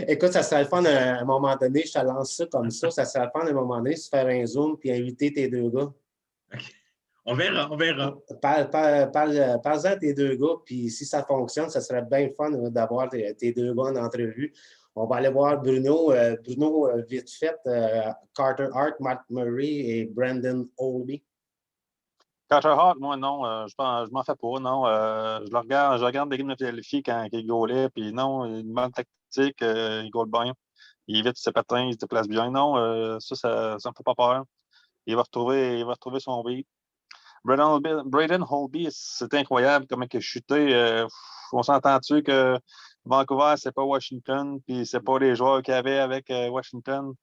Écoute, ça serait le fun à un moment donné, je te lance ça comme ça serait le fun à un moment donné, de se faire un Zoom puis inviter tes deux gars. Okay. On verra, on verra. Parle-en à tes deux gars, puis si ça fonctionne, ça serait bien fun d'avoir tes deux gars en entrevue. On va aller voir Bruno. Bruno, vite fait, Carter Hart, Matt Murray et Brandon Oldby. Carter Hart, moi, non, je m'en fais pas, non. Je regarde des games de Philadelphie quand il goalait, puis non, il a une bonne tactique, il goal bien. Il évite ses patins, il se déplace bien. Non, ça me fait pas peur. Il va retrouver son beat. Braden Holtby, c'est incroyable comment il a chuté. On s'entend-tu que Vancouver, c'est pas Washington, puis c'est pas les joueurs qu'il y avait avec Washington.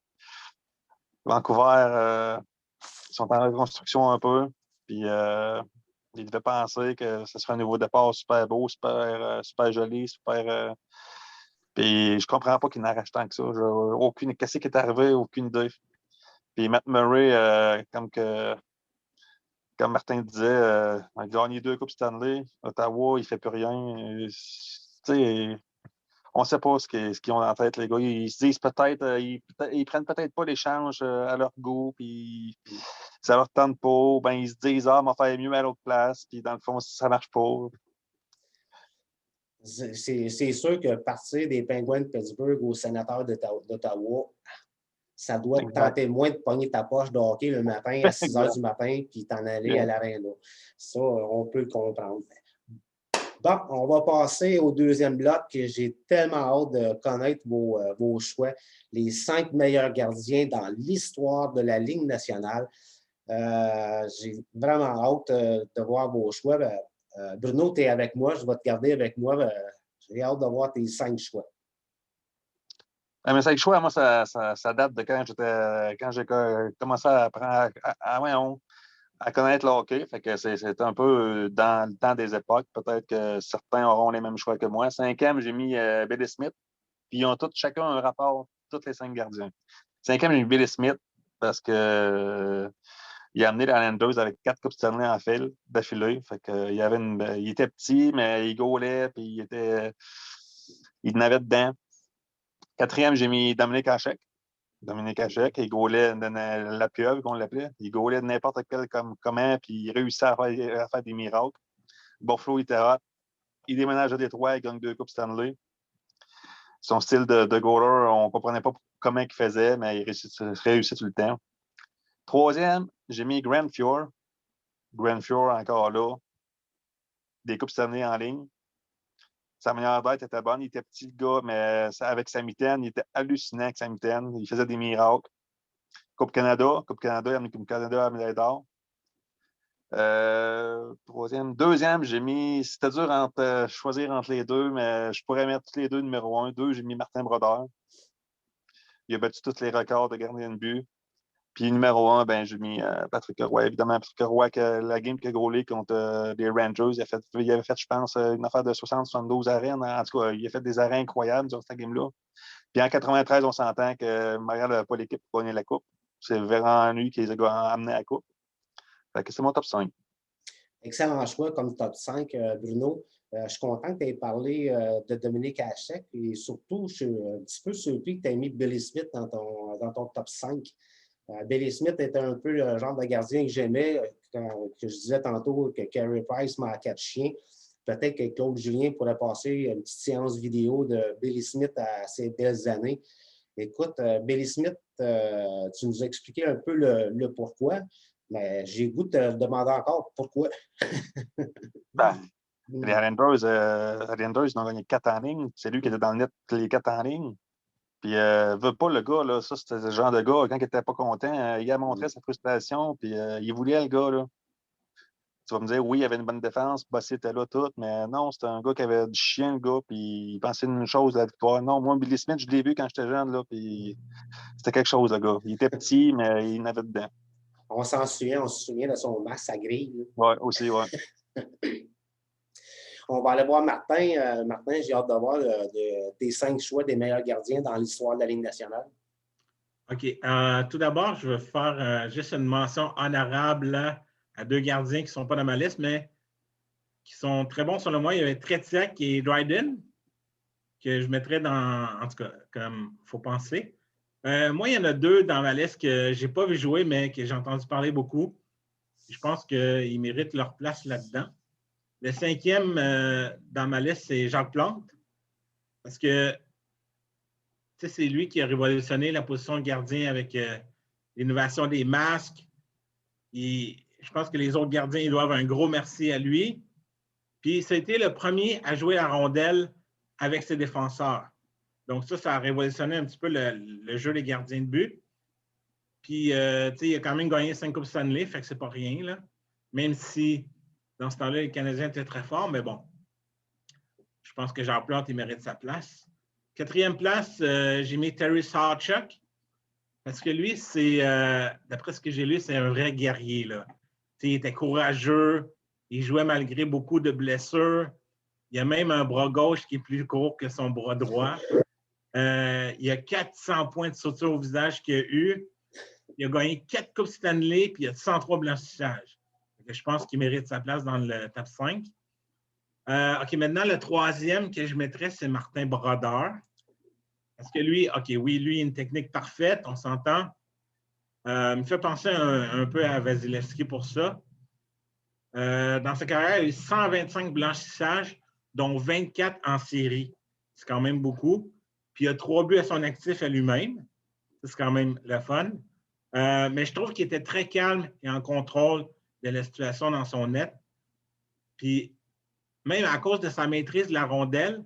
Vancouver, ils sont en reconstruction un peu, puis ils devaient penser que ce serait un nouveau départ super beau, super joli, super. Puis je comprends pas qu'il n'arrache tant que ça. Qu'est-ce qui est arrivé? Aucune idée. Puis Matt Murray, comme Martin disait, il a gagné 2 Coupes Stanley. Ottawa, il ne fait plus rien. On ne sait pas ce qu'ils ont en tête, les gars. Ils se disent peut-être, ils prennent peut-être pas l'échange à leur goût, puis ça leur tente pas. Ben, ils se disent, on va faire mieux à l'autre place, puis dans le fond, ça ne marche pas. C'est sûr que partir des Penguins de Pittsburgh aux Sénateurs d'Ottawa, ça doit te tenter moins de pogner ta poche de hockey le matin à 6 h du matin puis t'en aller à l'aréna. Ça, on peut le comprendre. Bon, on va passer au deuxième bloc. J'ai tellement hâte de connaître vos choix. Les 5 meilleurs gardiens dans l'histoire de la Ligue nationale. J'ai vraiment hâte de voir vos choix. Bruno, tu es avec moi. Je vais te garder avec moi. J'ai hâte de voir tes 5 choix. Mes 5 choix, moi, ça date de quand j'ai commencé à apprendre à connaître le hockey. Fait que c'est un peu dans le temps des époques. Peut-être que certains auront les mêmes choix que moi. 5e, j'ai mis Billy Smith. Puis ils ont chacun un rapport, tous les 5 gardiens. 5e, j'ai mis Billy Smith parce que il a amené les Islanders avec 4 Coupes Stanley en fil d'affilée. Fait que il était petit, mais il gaulait, puis il en avait dedans. 4e, j'ai mis Dominique Hasek. Dominique Hasek, il gaulait la pieuvre, qu'on l'appelait. Il gaulait de n'importe quel comment, puis il réussissait à faire des miracles. Buffalo, il était hot. Il déménage à Détroit, il gagne 2 Coupes Stanley. Son style de goaler, on ne comprenait pas comment il faisait, mais il réussit tout le temps. 3e, j'ai mis Grant Fuhr. Grant Fuhr, encore là. Des Coupes Stanley en ligne. Sa manière d'être était bonne. Il était petit, le gars, mais avec sa mitaine, il était hallucinant avec sa mitaine. Il faisait des miracles. Coupe Canada, il a amené Coupe Canada à médaille d'or. 3e. 2e, j'ai mis. C'était dur de choisir entre les deux, mais je pourrais mettre tous les deux numéro 1. 2, j'ai mis Martin Brodeur. Il a battu tous les records de gardien de but. Puis numéro 1, ben, j'ai mis Patrick Roy. Évidemment, Patrick Roy, la game qu'il a gaulé contre les Rangers, il avait fait, je pense, une affaire de 60-72 arrêts. En tout cas, il a fait des arrêts incroyables sur cette game-là. Puis en 93, on s'entend que Montréal n'avait pas l'équipe pour gagner la Coupe. C'est vraiment lui qui les a amenés à la Coupe. Fait que c'est mon top 5. Excellent choix comme top 5, Bruno. Je suis content que tu aies parlé de Dominique Hasek et surtout, je suis un petit peu surpris que tu aies mis Billy Smith dans ton top 5. Billy Smith était un peu le genre de gardien que j'aimais, que je disais tantôt que Carey Price m'a 4 chiens. Peut-être que Claude Julien pourrait passer une petite séance vidéo de Billy Smith à ses belles années. Écoute, Billy Smith, tu nous as expliqué un peu le pourquoi, mais j'ai le goût de te demander encore pourquoi. Les Islanders, ils ont gagné 4 en ligne. C'est lui qui était dans le net les 4 en ligne. Puis, veut pas le gars, là, ça, c'était ce genre de gars, quand il n'était pas content, il a montré sa frustration, puis il voulait le gars, là. Tu vas me dire, oui, il avait une bonne défense, Bossy était là, tout, mais non, c'était un gars qui avait du chien, le gars, puis il pensait une chose, la victoire. Non, moi, Billy Smith, je l'ai vu quand j'étais jeune, là, puis c'était quelque chose, le gars. Il était petit, mais il en avait dedans. On se souvient de son masque à grille. Oui, aussi, oui. On va aller voir Martin. Martin, j'ai hâte de voir tes 5 choix des meilleurs gardiens dans l'histoire de la Ligue nationale. OK. Tout d'abord, je vais faire juste une mention honorable à 2 gardiens qui ne sont pas dans ma liste, mais qui sont très bons selon moi. Il y avait Tretiak et Dryden, que je mettrais en tout cas, comme il faut penser. Moi, il y en a 2 dans ma liste que je n'ai pas vu jouer, mais que j'ai entendu parler beaucoup. Je pense qu'ils méritent leur place là-dedans. Le 5e dans ma liste, c'est Jacques Plante, parce que c'est lui qui a révolutionné la position de gardien avec l'innovation des masques. Je pense que les autres gardiens ils doivent un gros merci à lui. Puis, ça a été le premier à jouer à rondelle avec ses défenseurs. Donc, ça a révolutionné un petit peu le jeu des gardiens de but. Puis, il a quand même gagné 5 Coupes Stanley, fait que c'est pas rien, là. Même si, dans ce temps-là, les Canadiens étaient très forts, mais bon, je pense que Jacques Plante, il mérite sa place. 4e place, j'ai mis Terry Sawchuk, parce que lui, d'après ce que j'ai lu, c'est un vrai guerrier, là. Il était courageux, il jouait malgré beaucoup de blessures. Il y a même un bras gauche qui est plus court que son bras droit. Il y a 400 points de sauture au visage qu'il a eu. Il a gagné 4 Coupes Stanley, puis il y a 103 blanchissages. Je pense qu'il mérite sa place dans le top 5. OK, maintenant, le 3e que je mettrais, c'est Martin Brodeur. Parce que lui, OK, oui, lui, il a une technique parfaite, on s'entend. Il me fait penser un peu à Vasilevski pour ça. Dans sa carrière, il a eu 125 blanchissages, dont 24 en série. C'est quand même beaucoup. Puis il a 3 buts à son actif à lui-même. C'est quand même le fun. Mais je trouve qu'il était très calme et en contrôle de la situation dans son net. Puis même à cause de sa maîtrise de la rondelle,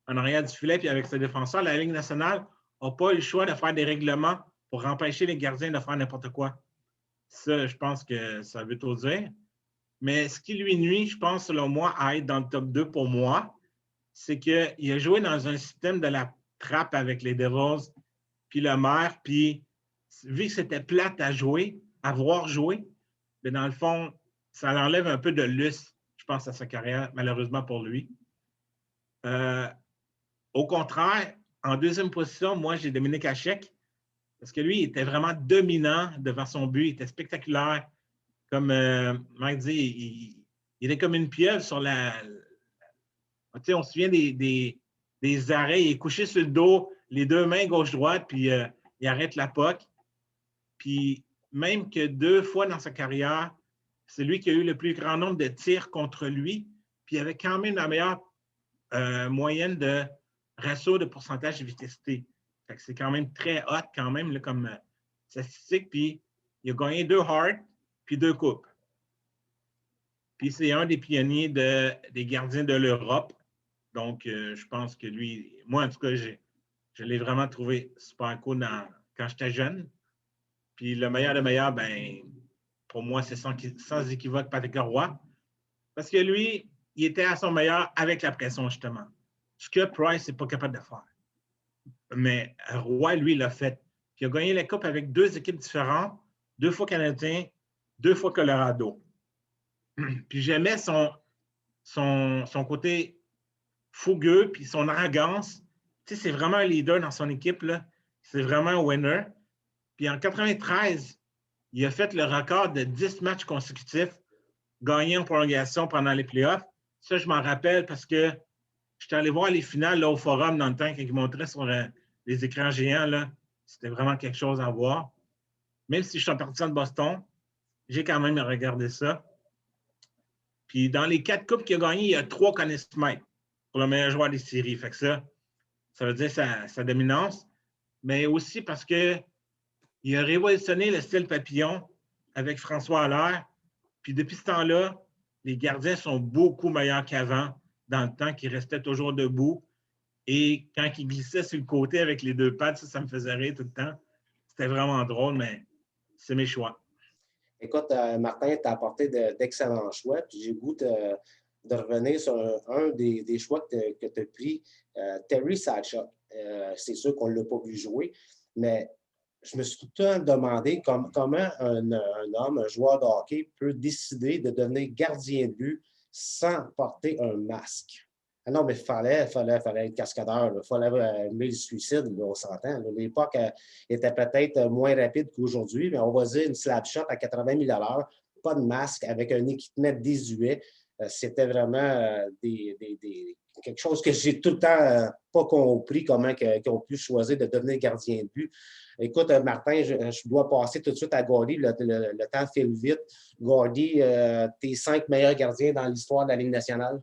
en arrière du filet, puis avec ses défenseurs, la Ligue nationale n'a pas eu le choix de faire des règlements pour empêcher les gardiens de faire n'importe quoi. Ça, je pense que ça veut tout dire. Mais ce qui lui nuit, je pense, selon moi, à être dans le top 2 pour moi, c'est qu'il a joué dans un système de la trappe avec les Devils, puis le maire, puis vu que c'était plate à jouer, à voir jouer, mais dans le fond, ça l'enlève un peu de lustre, je pense, à sa carrière, malheureusement pour lui. Au contraire, en 2e position, moi, j'ai Dominique Hachek, parce que lui, il était vraiment dominant devant son but, il était spectaculaire. Comme Mike dit, il est comme une pieuvre sur la... Tu sais, on se souvient des arrêts, il est couché sur le dos, les 2 mains gauche-droite, puis il arrête la puck. Puis même que 2 fois dans sa carrière, c'est lui qui a eu le plus grand nombre de tirs contre lui, puis il avait quand même la meilleure moyenne de ratio de pourcentage d'efficacité. C'est quand même très hot quand même là, comme statistique. Puis il a gagné 2 Hart, puis 2 coupes. Puis c'est un des pionniers des gardiens de l'Europe. Donc, je pense que lui, moi en tout cas, je l'ai vraiment trouvé super cool quand j'étais jeune. Puis le meilleur des meilleurs, ben, pour moi, c'est sans équivoque Patrick Roy. Parce que lui, il était à son meilleur avec la pression, justement. Ce que Price n'est pas capable de faire. Mais Roy, lui, l'a fait. Puis il a gagné la Coupe avec 2 équipes différentes, 2 fois Canadien, 2 fois Colorado. Puis j'aimais son côté fougueux, puis son arrogance. Tu sais, c'est vraiment un leader dans son équipe, là. C'est vraiment un winner. Puis en 93, il a fait le record de 10 matchs consécutifs gagnés en prolongation pendant les playoffs. Ça, je m'en rappelle parce que j'étais allé voir les finales là, au forum dans le temps quand ils montraient sur les écrans géants. Là. C'était vraiment quelque chose à voir. Même si je suis un partisan de Boston, j'ai quand même regardé ça. Puis dans les 4 coupes qu'il a gagnées, il y a 3 Conn Smythe pour le meilleur joueur des séries. Fait que ça veut dire sa dominance. Mais aussi parce qu'il a révolutionné le style papillon avec François Allaire. Puis depuis ce temps-là, les gardiens sont beaucoup meilleurs qu'avant, dans le temps qu'ils restaient toujours debout. Et quand ils glissaient sur le côté avec les 2 pattes, ça me faisait rire tout le temps. C'était vraiment drôle, mais c'est mes choix. Écoute, Martin, tu as apporté d'excellents choix. Puis j'ai le goût de revenir sur un des choix que tu as pris, Terry Sawchuk. C'est sûr qu'on ne l'a pas vu jouer, mais je me suis tout le temps demandé comment un joueur de hockey peut décider de devenir gardien de but sans porter un masque. Ah non, mais il fallait être cascadeur. Il fallait aimer le suicide, là, on s'entend. L'époque était peut-être moins rapide qu'aujourd'hui, mais on va dire une slap shot à 80 000 $. pas de masque, avec un équipement désuet. C'était vraiment quelque chose que j'ai tout le temps pas compris, comment qu'ils ont pu choisir de devenir gardien de but. Écoute, Martin, je dois passer tout de suite à Gordy. Le temps file vite. Gordy, tes 5 meilleurs gardiens dans l'histoire de la Ligue nationale?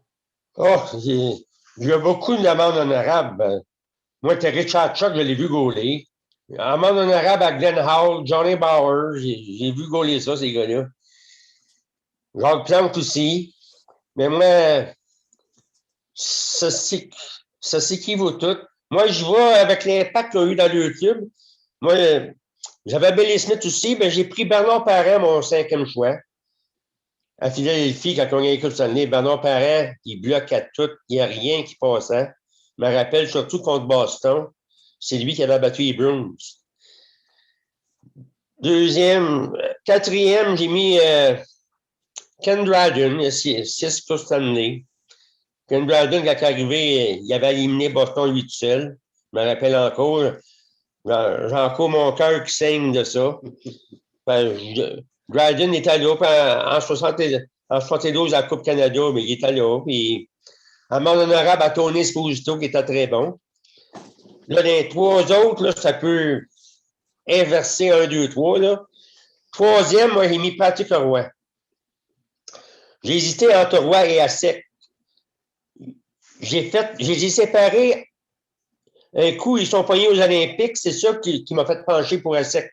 Oh, il y a beaucoup de demandes honorables. Moi, c'est Richard Chuck, je l'ai vu gauler. Amende honorable à Glenn Howell, Johnny Bauer, j'ai vu gauler ça, ces gars-là. Jacques Plante aussi. Mais moi, ça s'équivaut tout. Moi, je vais avec l'impact qu'il y a eu dans le club. Moi, j'avais Billy Smith aussi, mais j'ai pris Bernard Parent, mon 5e choix. À Philadelphie, quand on a écouté cette année, Bernard Parent, il bloque à tout, il n'y a rien qui passait. Je me rappelle surtout contre Boston, c'est lui qui avait battu les Bruins. 4e, j'ai mis Ken Dryden, 6 Coupe Stanley. Ken Dryden, quand il est arrivé, il avait éliminé Boston 8 seul. Je me rappelle encore. J'ai encore mon cœur qui saigne de ça. Dryden était là en 72 à la Coupe Canada, mais il était là. Puis, amende honorable à Tony Esposito, qui était très bon. Là, les 3 autres, là, ça peut inverser 1, 2, 3. Là. 3e, moi, j'ai mis Patrick Roy. J'ai hésité entre Roy et Asek. J'ai séparé un coup, ils sont pognés aux Olympiques. C'est ça qui m'a fait pencher pour Asek.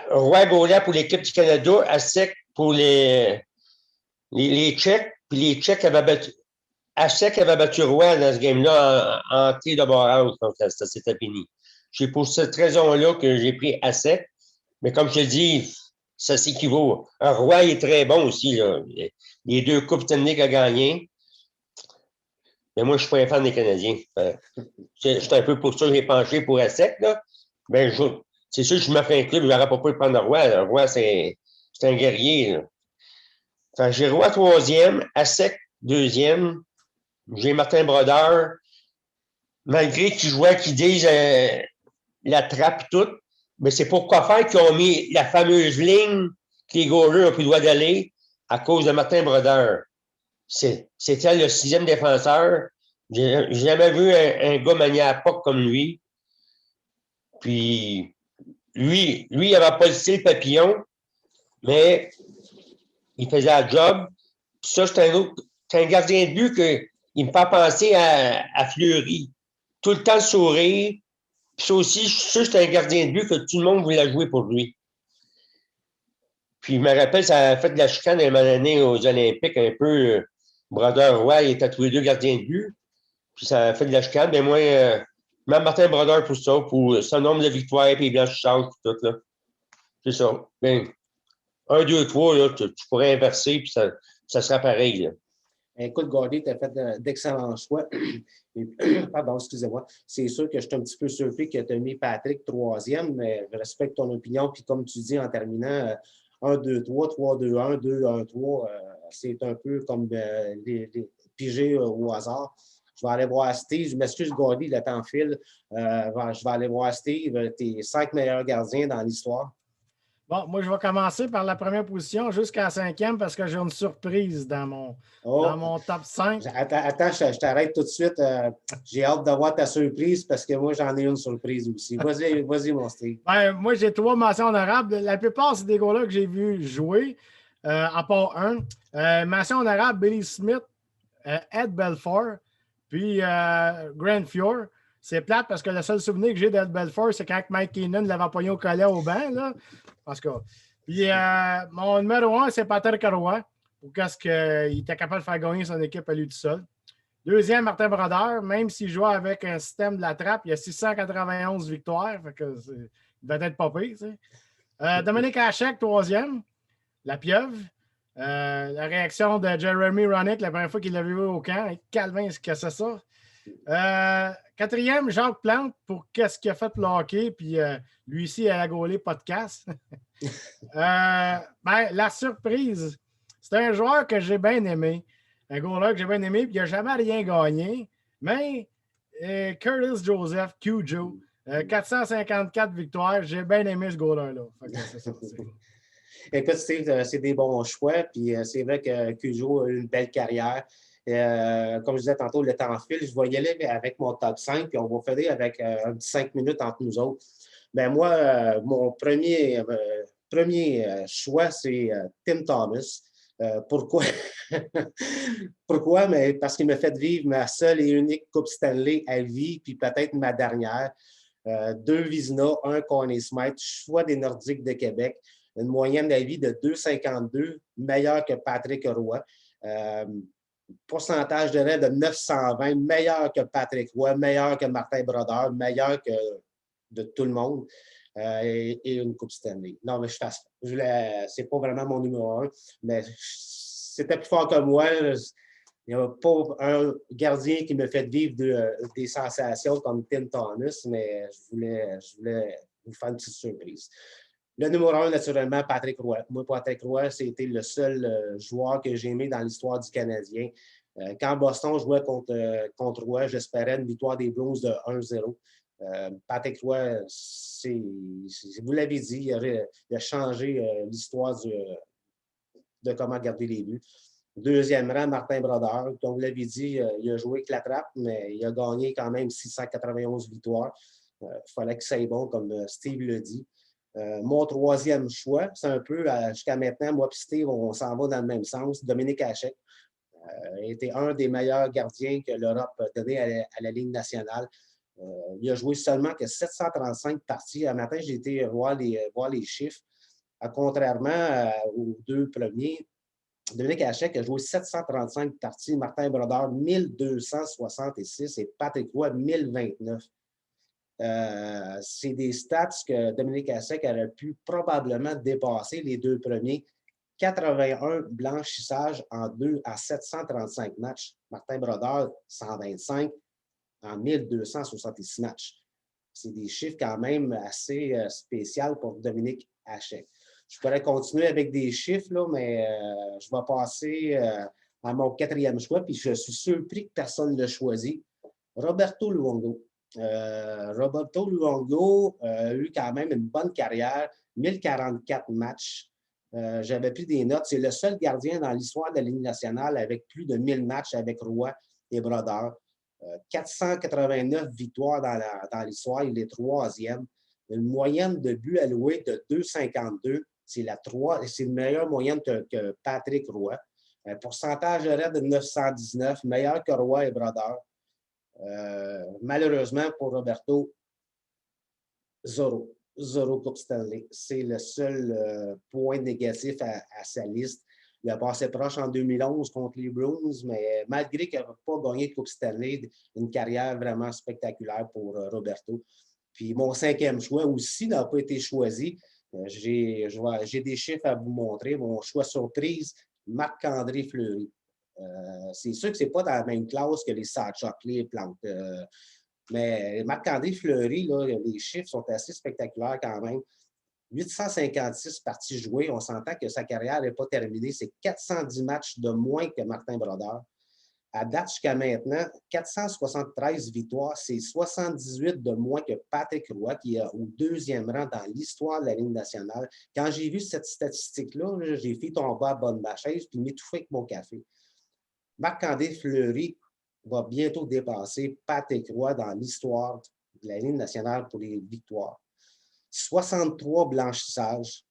Roy Gaulat pour l'équipe du Canada, Asek pour les Tchèques. Puis les Tchèques avaient battu. Asek avait battu Roy dans ce game-là en tir de barrage. Donc, ça s'était fini. C'est pour cette raison-là que j'ai pris Asek. Mais comme je te dis, ça s'équivaut. Roy est très bon aussi. Là. Les 2 Coupes Stanley qu'il a gagnées. Mais moi, je suis pas un fan des Canadiens. C'est un peu pour ça que j'ai penché pour Asek. Là. Ben, c'est sûr que je me fais un club, je n'aurais pas pu le prendre Roy. Là. Roy, c'est un guerrier. Là. Enfin, j'ai Roy 3e, Asek 2e. J'ai Martin Brodeur. Malgré qu'ils jouaient, qu'ils disent la trappe et tout, mais c'est pour quoi faire qu'ils ont mis la fameuse ligne que les goalers ont plus le droit d'aller à cause de Martin Brodeur. C'était le 6e défenseur. J'ai jamais vu un gars manier à POC comme lui. Puis, lui, il n'avait pas le style papillon, mais il faisait la job. Puis ça, c'est un gardien de but qu'il me fait penser à Fleury. Tout le temps le sourire. Puis ça aussi, je suis sûr que c'est un gardien de but que tout le monde voulait jouer pour lui. Puis je me rappelle, ça a fait de la chicane à un moment donné aux Olympiques, un peu. Brodeur Roy, il était tous les 2 gardiens de but. Puis ça a fait de la chicane. Mais moi, même Martin Brodeur pour ça, pour son nombre de victoires, puis les blanchissances, tout là. C'est ça. Ben, 1, 2, 3, là, tu pourrais inverser, puis ça sera pareil. Là. Écoute, Gordy, tu as fait d'excellents choix. Pardon, excusez-moi. C'est sûr que je suis un petit peu surpris que tu as mis Patrick 3e, mais je respecte ton opinion. Puis comme tu dis en terminant, 1, 2, 3, 3, 2, 1, 2, 1, 3, c'est un peu comme les pigés au hasard. Je vais aller voir Steve. Je m'excuse, Gordy, le temps file. Je vais aller voir Steve, tes 5 meilleurs gardiens dans l'histoire. Bon, moi, je vais commencer par la première position jusqu'à la 5e parce que j'ai une surprise dans mon top 5. Attends, je t'arrête tout de suite. J'ai hâte de voir ta surprise parce que moi, j'en ai une surprise aussi. Vas-y, mon Steve. Ben, moi, j'ai 3 mentions honorables. La plupart, c'est des gars-là que j'ai vu jouer, à part un. Mention honorable, Billy Smith, Ed Belfour, puis Grant Fuhr. C'est plate parce que le seul souvenir que j'ai d'Ed Belfour, c'est quand Mike Keenan l'avait pogné au collet au banc. Là. En tout cas. Puis mon numéro 1, c'est Patrick Roy. Parce qu'il était capable de faire gagner son équipe à lui tout seul. 2e, Martin Brodeur. Même s'il jouait avec un système de la trappe, il y a 691 victoires. Fait que il devait être pas pire. Dominique Hachek, 3e. La pieuvre. La réaction de Jeremy Roenick la première fois qu'il l'avait vu au camp. Calvin, c'est ça. 4e, Jacques Plante pour qu'est-ce qu'il a fait le hockey, puis lui ici à la Gaulée podcast. La surprise, c'est un joueur que j'ai bien aimé, un goaler que j'ai bien aimé, puis il n'a jamais rien gagné, mais Curtis Joseph, Q-Joe, 454 victoires, j'ai bien aimé ce goaler-là. Écoute, Steve, c'est des bons choix. Puis c'est vrai que Cujo a eu une belle carrière. Comme je disais tantôt, le temps file. Je vais y aller avec mon top 5, puis on va faire avec un petit 5 minutes entre nous autres. Ben moi, mon premier choix, c'est Tim Thomas. Pourquoi? Pourquoi? Mais parce qu'il m'a fait vivre ma seule et unique Coupe Stanley à vie, puis peut-être ma dernière. 2 Vizina, un Conn Smythe, choix des Nordiques de Québec. Une moyenne de vie de 2,52, meilleur que Patrick Roy. Pourcentage de raid de 920, meilleur que Patrick Roy, meilleur que Martin Brodeur, meilleur que de tout le monde. Et une Coupe Stanley. Non, mais c'est pas vraiment mon numéro 1, mais c'était plus fort que moi. Il n'y a pas un gardien qui me fait vivre des sensations comme Tim Thomas, mais je voulais vous faire une petite surprise. Le numéro 1, naturellement, Patrick Roy. Moi, Patrick Roy, c'était le seul joueur que j'ai aimé dans l'histoire du Canadien. Quand Boston jouait contre Roy, j'espérais une victoire des Blues de 1-0. Patrick Roy, vous l'avez dit, il a changé l'histoire de comment garder les buts. Deuxième rang, Martin Brodeur. Comme vous l'avez dit, il a joué que la trappe, mais il a gagné quand même 691 victoires. Il fallait que ça aille bon, comme Steve le dit. Mon troisième choix, c'est un peu, jusqu'à maintenant, moi et Steve, on s'en va dans le même sens. Dominique Hachek a été un des meilleurs gardiens que l'Europe a donné à la Ligue nationale. Il a joué seulement que 735 parties. Un matin, j'ai été voir les chiffres. Contrairement aux 2 premiers, Dominique Hachek a joué 735 parties, Martin Brodeur 1266 et Patrick Roy 1029. C'est des stats que Dominique Hachek aurait pu probablement dépasser les 2 premiers. 81 blanchissages en 2 à 735 matchs. Martin Brodeur, 125 en 1266 matchs. C'est des chiffres quand même assez spéciaux pour Dominique Hachek. Je pourrais continuer avec des chiffres, là, mais je vais passer à mon 4e choix, puis je suis surpris que personne ne l'a choisi. Roberto Luongo. Roberto Luongo a eu quand même une bonne carrière, 1044 matchs. J'avais pris des notes. C'est le seul gardien dans l'histoire de la Ligue nationale avec plus de 1000 matchs avec Roy et Brodeur. 489 victoires dans l'histoire. Il est 3e. Une moyenne de buts alloués de 2,52. C'est une meilleure moyenne que Patrick Roy. Un pourcentage de raid de 919, meilleur que Roy et Brodeur. Malheureusement pour Roberto, zéro Coupe Stanley. C'est le seul point négatif à sa liste. Il a passé proche en 2011 contre les Bruins, mais malgré qu'il n'a pas gagné de Coupe Stanley, une carrière vraiment spectaculaire pour Roberto. Puis mon 5e choix aussi n'a pas été choisi. J'ai des chiffres à vous montrer. Mon choix surprise, Marc-André Fleury. C'est sûr que ce n'est pas dans la même classe que les Satchuk, les Plantes. Mais Marc-André Fleury, là, les chiffres sont assez spectaculaires quand même. 856 parties jouées. On s'entend que sa carrière n'est pas terminée. C'est 410 matchs de moins que Martin Brodeur. À date, jusqu'à maintenant, 473 victoires. C'est 78 de moins que Patrick Roy, qui est au 2e rang dans l'histoire de la Ligue nationale. Quand j'ai vu cette statistique-là, j'ai fait tomber à bonne ma chaise puis m'étouffer avec mon café. Marc-André Fleury va bientôt dépasser Patrick Roy dans l'histoire de la Ligue nationale pour les victoires. 63 blanchissages.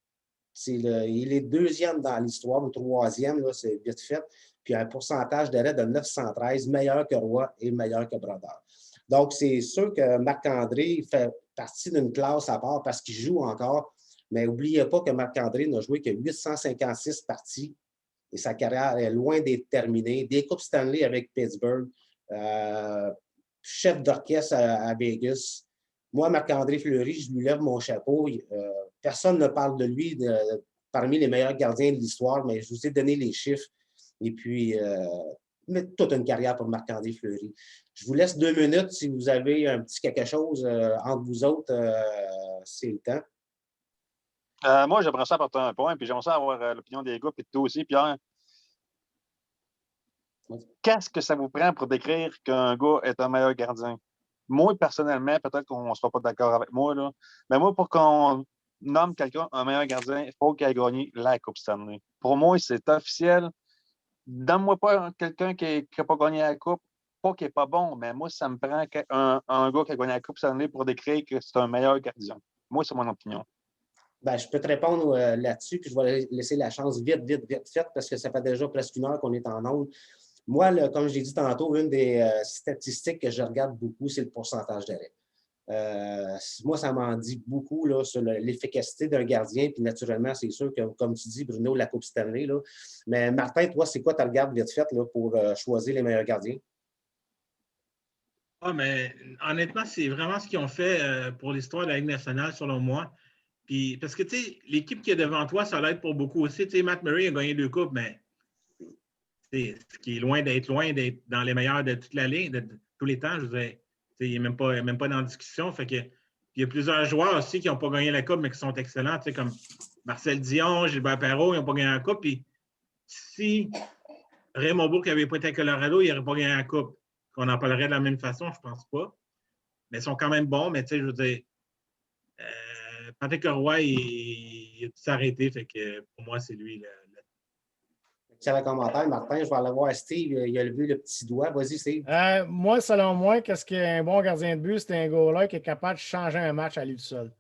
Il est 2e dans l'histoire, ou 3e, là, c'est vite fait. Puis un pourcentage d'arrêt de 913, meilleur que Roy et meilleur que Brodeur. Donc, c'est sûr que Marc-André fait partie d'une classe à part parce qu'il joue encore. Mais n'oubliez pas que Marc-André n'a joué que 856 parties et sa carrière est loin d'être terminée. Des Coupes Stanley avec Pittsburgh, chef d'orchestre à Vegas. Moi, Marc-André Fleury, je lui lève mon chapeau. Personne ne parle de lui parmi les meilleurs gardiens de l'histoire, mais je vous ai donné les chiffres. Et puis, toute une carrière pour Marc-André Fleury. Je vous laisse 2 minutes. Si vous avez un petit quelque chose entre vous autres, c'est le temps. Moi, j'aimerais ça apporter un point, puis j'aimerais ça avoir l'opinion des gars, puis toi aussi, Pierre. Qu'est-ce que ça vous prend pour décrire qu'un gars est un meilleur gardien? Moi, personnellement, peut-être qu'on ne sera pas d'accord avec moi, là, mais moi, pour qu'on nomme quelqu'un un meilleur gardien, il faut qu'il ait gagné la Coupe Stanley. Pour moi, c'est officiel. Donne-moi pas quelqu'un qui n'a pas gagné la Coupe, pas qui n'est pas bon, mais moi, ça me prend un gars qui a gagné la Coupe Stanley pour décrire que c'est un meilleur gardien. Moi, c'est mon opinion. Ben, je peux te répondre là-dessus, puis je vais laisser la chance vite faite, parce que ça fait déjà presque 1 heure qu'on est en onde. Moi, comme je l'ai dit tantôt, une des statistiques que je regarde beaucoup, c'est le pourcentage d'arrêt. Moi, ça m'en dit beaucoup là, sur l'efficacité d'un gardien. Puis naturellement, c'est sûr que, comme tu dis, Bruno, la Coupe Stanley. Là. Mais Martin, toi, c'est quoi tu regardes vite fait là, pour choisir les meilleurs gardiens? Ah, mais honnêtement, c'est vraiment ce qu'ils ont fait pour l'histoire de la Ligue nationale, selon moi. Puis, parce que, tu sais, l'équipe qui est devant toi, ça l'aide pour beaucoup aussi. Tu sais, Matt Murray a gagné 2 coupes, mais ce qui est loin d'être dans les meilleurs de toute la ligue, de tous les temps. Je veux dire, il n'est même pas dans la discussion. Fait que, il y a plusieurs joueurs aussi qui n'ont pas gagné la coupe, mais qui sont excellents, tu sais, comme Marcel Dion, Gilbert Perreault, ils n'ont pas gagné la coupe. Puis, si Raymond Bourque n'avait pas été à Colorado, il n'aurait pas gagné la coupe. On en parlerait de la même façon, je ne pense pas. Mais ils sont quand même bons, mais tu sais, je veux dire, Patrick Roy, il a tout s'arrêté. Fait que pour moi, c'est lui. Excellent commentaire, Martin. Je vais aller voir Steve. Il a levé le petit doigt. Vas-y, Steve. Moi, selon moi, qu'est-ce qu'un bon gardien de but? C'est un goaler qui est capable de changer un match à lui tout seul.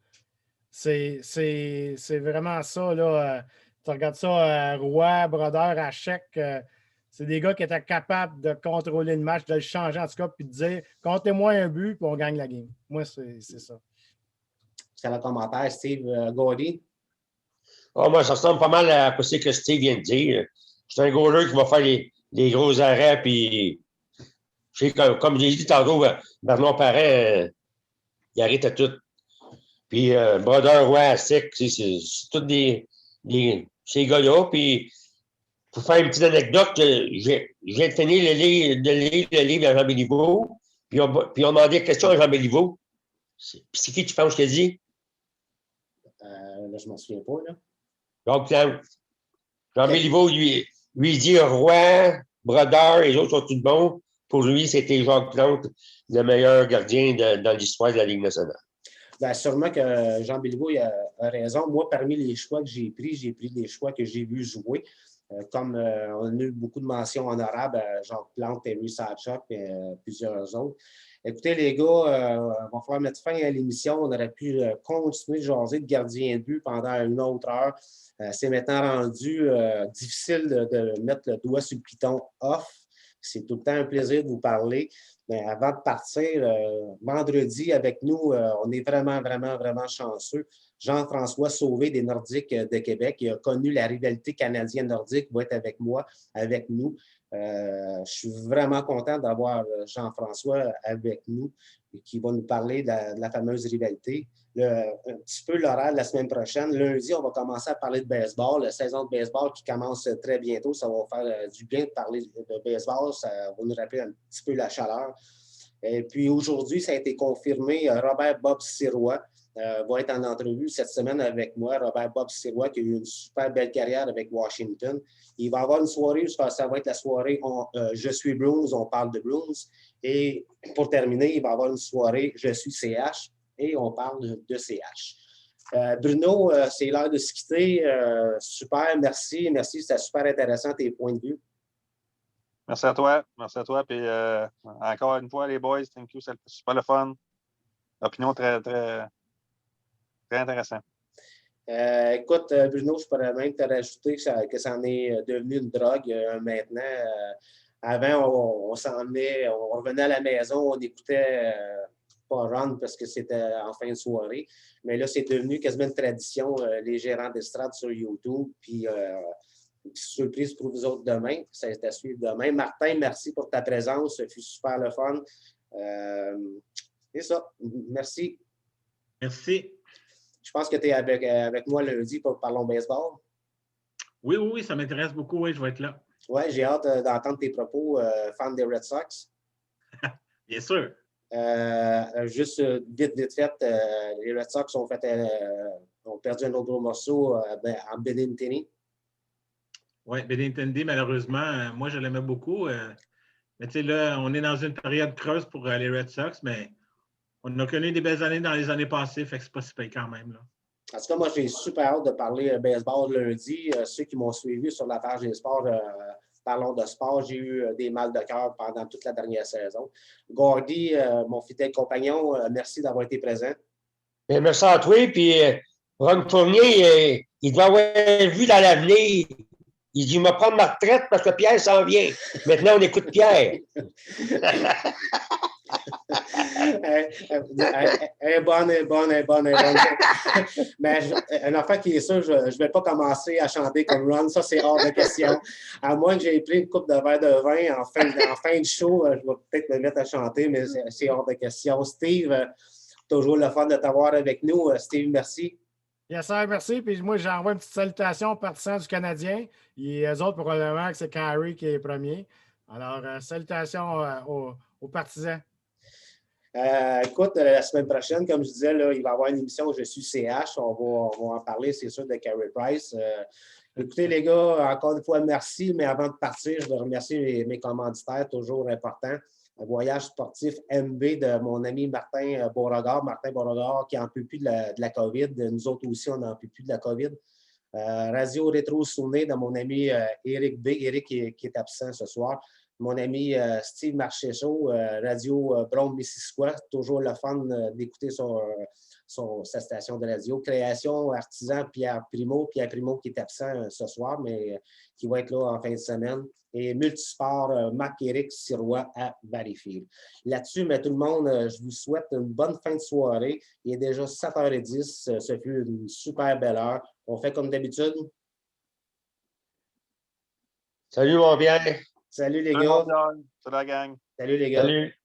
C'est vraiment ça. Là. Tu regardes ça, Roy, Brodeur, Hachek. C'est des gars qui étaient capables de contrôler le match, de le changer en tout cas, puis de dire comptez-moi un but, puis on gagne la game. Moi, c'est ça. Excellent commentaire, Steve. Gordy. Moi, ça ressemble pas mal à ce que Steve vient de dire. C'est un goaler qui va faire les gros arrêts, puis comme j'ai dit tantôt, Bernard Parent, il arrête à tout. Puis Brodeur, Roy, Sec, c'est tous ces gars-là. Puis pour faire une petite anecdote, j'ai de finir le livre à Jean Béliveau, puis on demandé une question à Jean Béliveau. Puis c'est qui tu penses que je t'ai dit? Là, je ne m'en souviens pas. Là. Donc, Jean Béliveau, lui dit Roy, Brodeur, les autres sont tous bons. Pour lui, c'était Jacques Plante, le meilleur gardien dans l'histoire de la Ligue nationale. Bien, sûrement que Jean Béliveau a raison. Moi, parmi les choix que j'ai pris des choix que j'ai vus jouer. Comme on a eu beaucoup de mentions honorables, Jacques Plante, Terry Sachok et plusieurs autres. Écoutez, les gars, il va falloir mettre fin à l'émission. On aurait pu continuer de jaser de gardien de but pendant 1 autre heure. C'est maintenant rendu difficile de mettre le doigt sur le piton off. C'est tout le temps un plaisir de vous parler. Mais avant de partir, vendredi, avec nous, on est vraiment, vraiment, vraiment chanceux. Jean-François Sauvé des Nordiques de Québec, qui a connu la rivalité canadienne-nordique, va être avec moi, avec nous. Je suis vraiment content d'avoir Jean-François avec nous et qui va nous parler de la fameuse rivalité. Un petit peu l'horaire de la semaine prochaine. Lundi, on va commencer à parler de baseball. La saison de baseball qui commence très bientôt. Ça va faire du bien de parler de baseball. Ça va nous rappeler un petit peu la chaleur. Et puis aujourd'hui, ça a été confirmé. Robert Bob Sirois va être en entrevue cette semaine avec moi. Robert Bob Sirois qui a eu une super belle carrière avec Washington. Il va avoir une soirée, ça va être la soirée Je suis Bruins, on parle de Bruins. Et pour terminer, il va avoir une soirée Je suis CH et on parle de CH. Bruno, c'est l'heure de se quitter. Super, merci. Merci, c'était super intéressant tes points de vue. Merci à toi. Merci à toi. Puis encore une fois, les boys, thank you. C'est super le fun. Opinion très, très, très intéressant. Écoute, Bruno, je pourrais même te rajouter que ça en est devenu une drogue maintenant. Avant, on revenait à la maison, on écoutait pas Run parce que c'était en fin de soirée. Mais là, c'est devenu quasiment une tradition, les gérants d'estrade sur YouTube. Puis, surprise pour vous autres demain. Ça va être à suivre demain. Martin, merci pour ta présence. Ça fut super le fun. C'est ça. Merci. Merci. Je pense que tu es avec moi lundi pour Parlons Baseball. Oui, ça m'intéresse beaucoup. Oui, je vais être là. Oui, j'ai hâte d'entendre tes propos, fan des Red Sox. Bien sûr. Juste vite fait, les Red Sox ont perdu un autre gros morceau en Benintendi. Oui, Benintendi, malheureusement, moi, je l'aimais beaucoup. Mais tu sais, là, on est dans une période creuse pour les Red Sox, mais on a connu des belles années dans les années passées, fait que c'est pas si pire quand même. Là. En tout cas, moi, j'ai super hâte de parler baseball lundi. Ceux qui m'ont suivi sur la page des sports, parlons de sport, j'ai eu des mal de cœur pendant toute la dernière saison. Gordy, mon fidèle compagnon, merci d'avoir été présent. Bien, merci à toi. Puis, Ron Fournier, il doit avoir vu dans l'avenir. Il dit, il va prendre ma retraite parce que Pierre s'en vient. Maintenant, on écoute Pierre. Un bon. Mais un enfant qui est sûr, je ne vais pas commencer à chanter comme Ron, ça c'est hors de question. À moins que j'ai pris une coupe de verre de vin en fin de show, je vais peut-être me mettre à chanter, mais c'est hors de question. Steve, toujours le fun de t'avoir avec nous. Steve, merci. Yes, sir, merci. Puis moi, j'envoie une petite salutation aux partisans du Canadien. Et eux autres, probablement que c'est Carey qui est premier. Alors, salutations aux partisans. Écoute, la semaine prochaine, comme je disais, là, il va y avoir une émission où je suis CH. On va en parler, c'est sûr, de Carey Price. Écoutez, les gars, encore une fois, merci. Mais avant de partir, je veux remercier mes commanditaires, toujours importants. Un voyage sportif MB de mon ami Martin Beauregard. Martin Beauregard qui n'en peut plus de la COVID. Nous autres aussi, on n'en peut plus de la COVID. Radio Rétro Souvenir de mon ami Éric B. Éric qui est absent ce soir. Mon ami Steve Marcheseau, Radio Brome-Missisquoi, toujours le fun d'écouter sa station de radio. Création, artisan, Pierre Primo qui est absent ce soir, mais qui va être là en fin de semaine. Et Multisport, Marc-Éric Sirois à Valleyfield. Là-dessus, mais tout le monde, je vous souhaite une bonne fin de soirée. Il est déjà 7h10, ce fut une super belle heure. On fait comme d'habitude. Salut, mon Pierre. Salut les gars. Salut la gang. Salut les gars. Salut.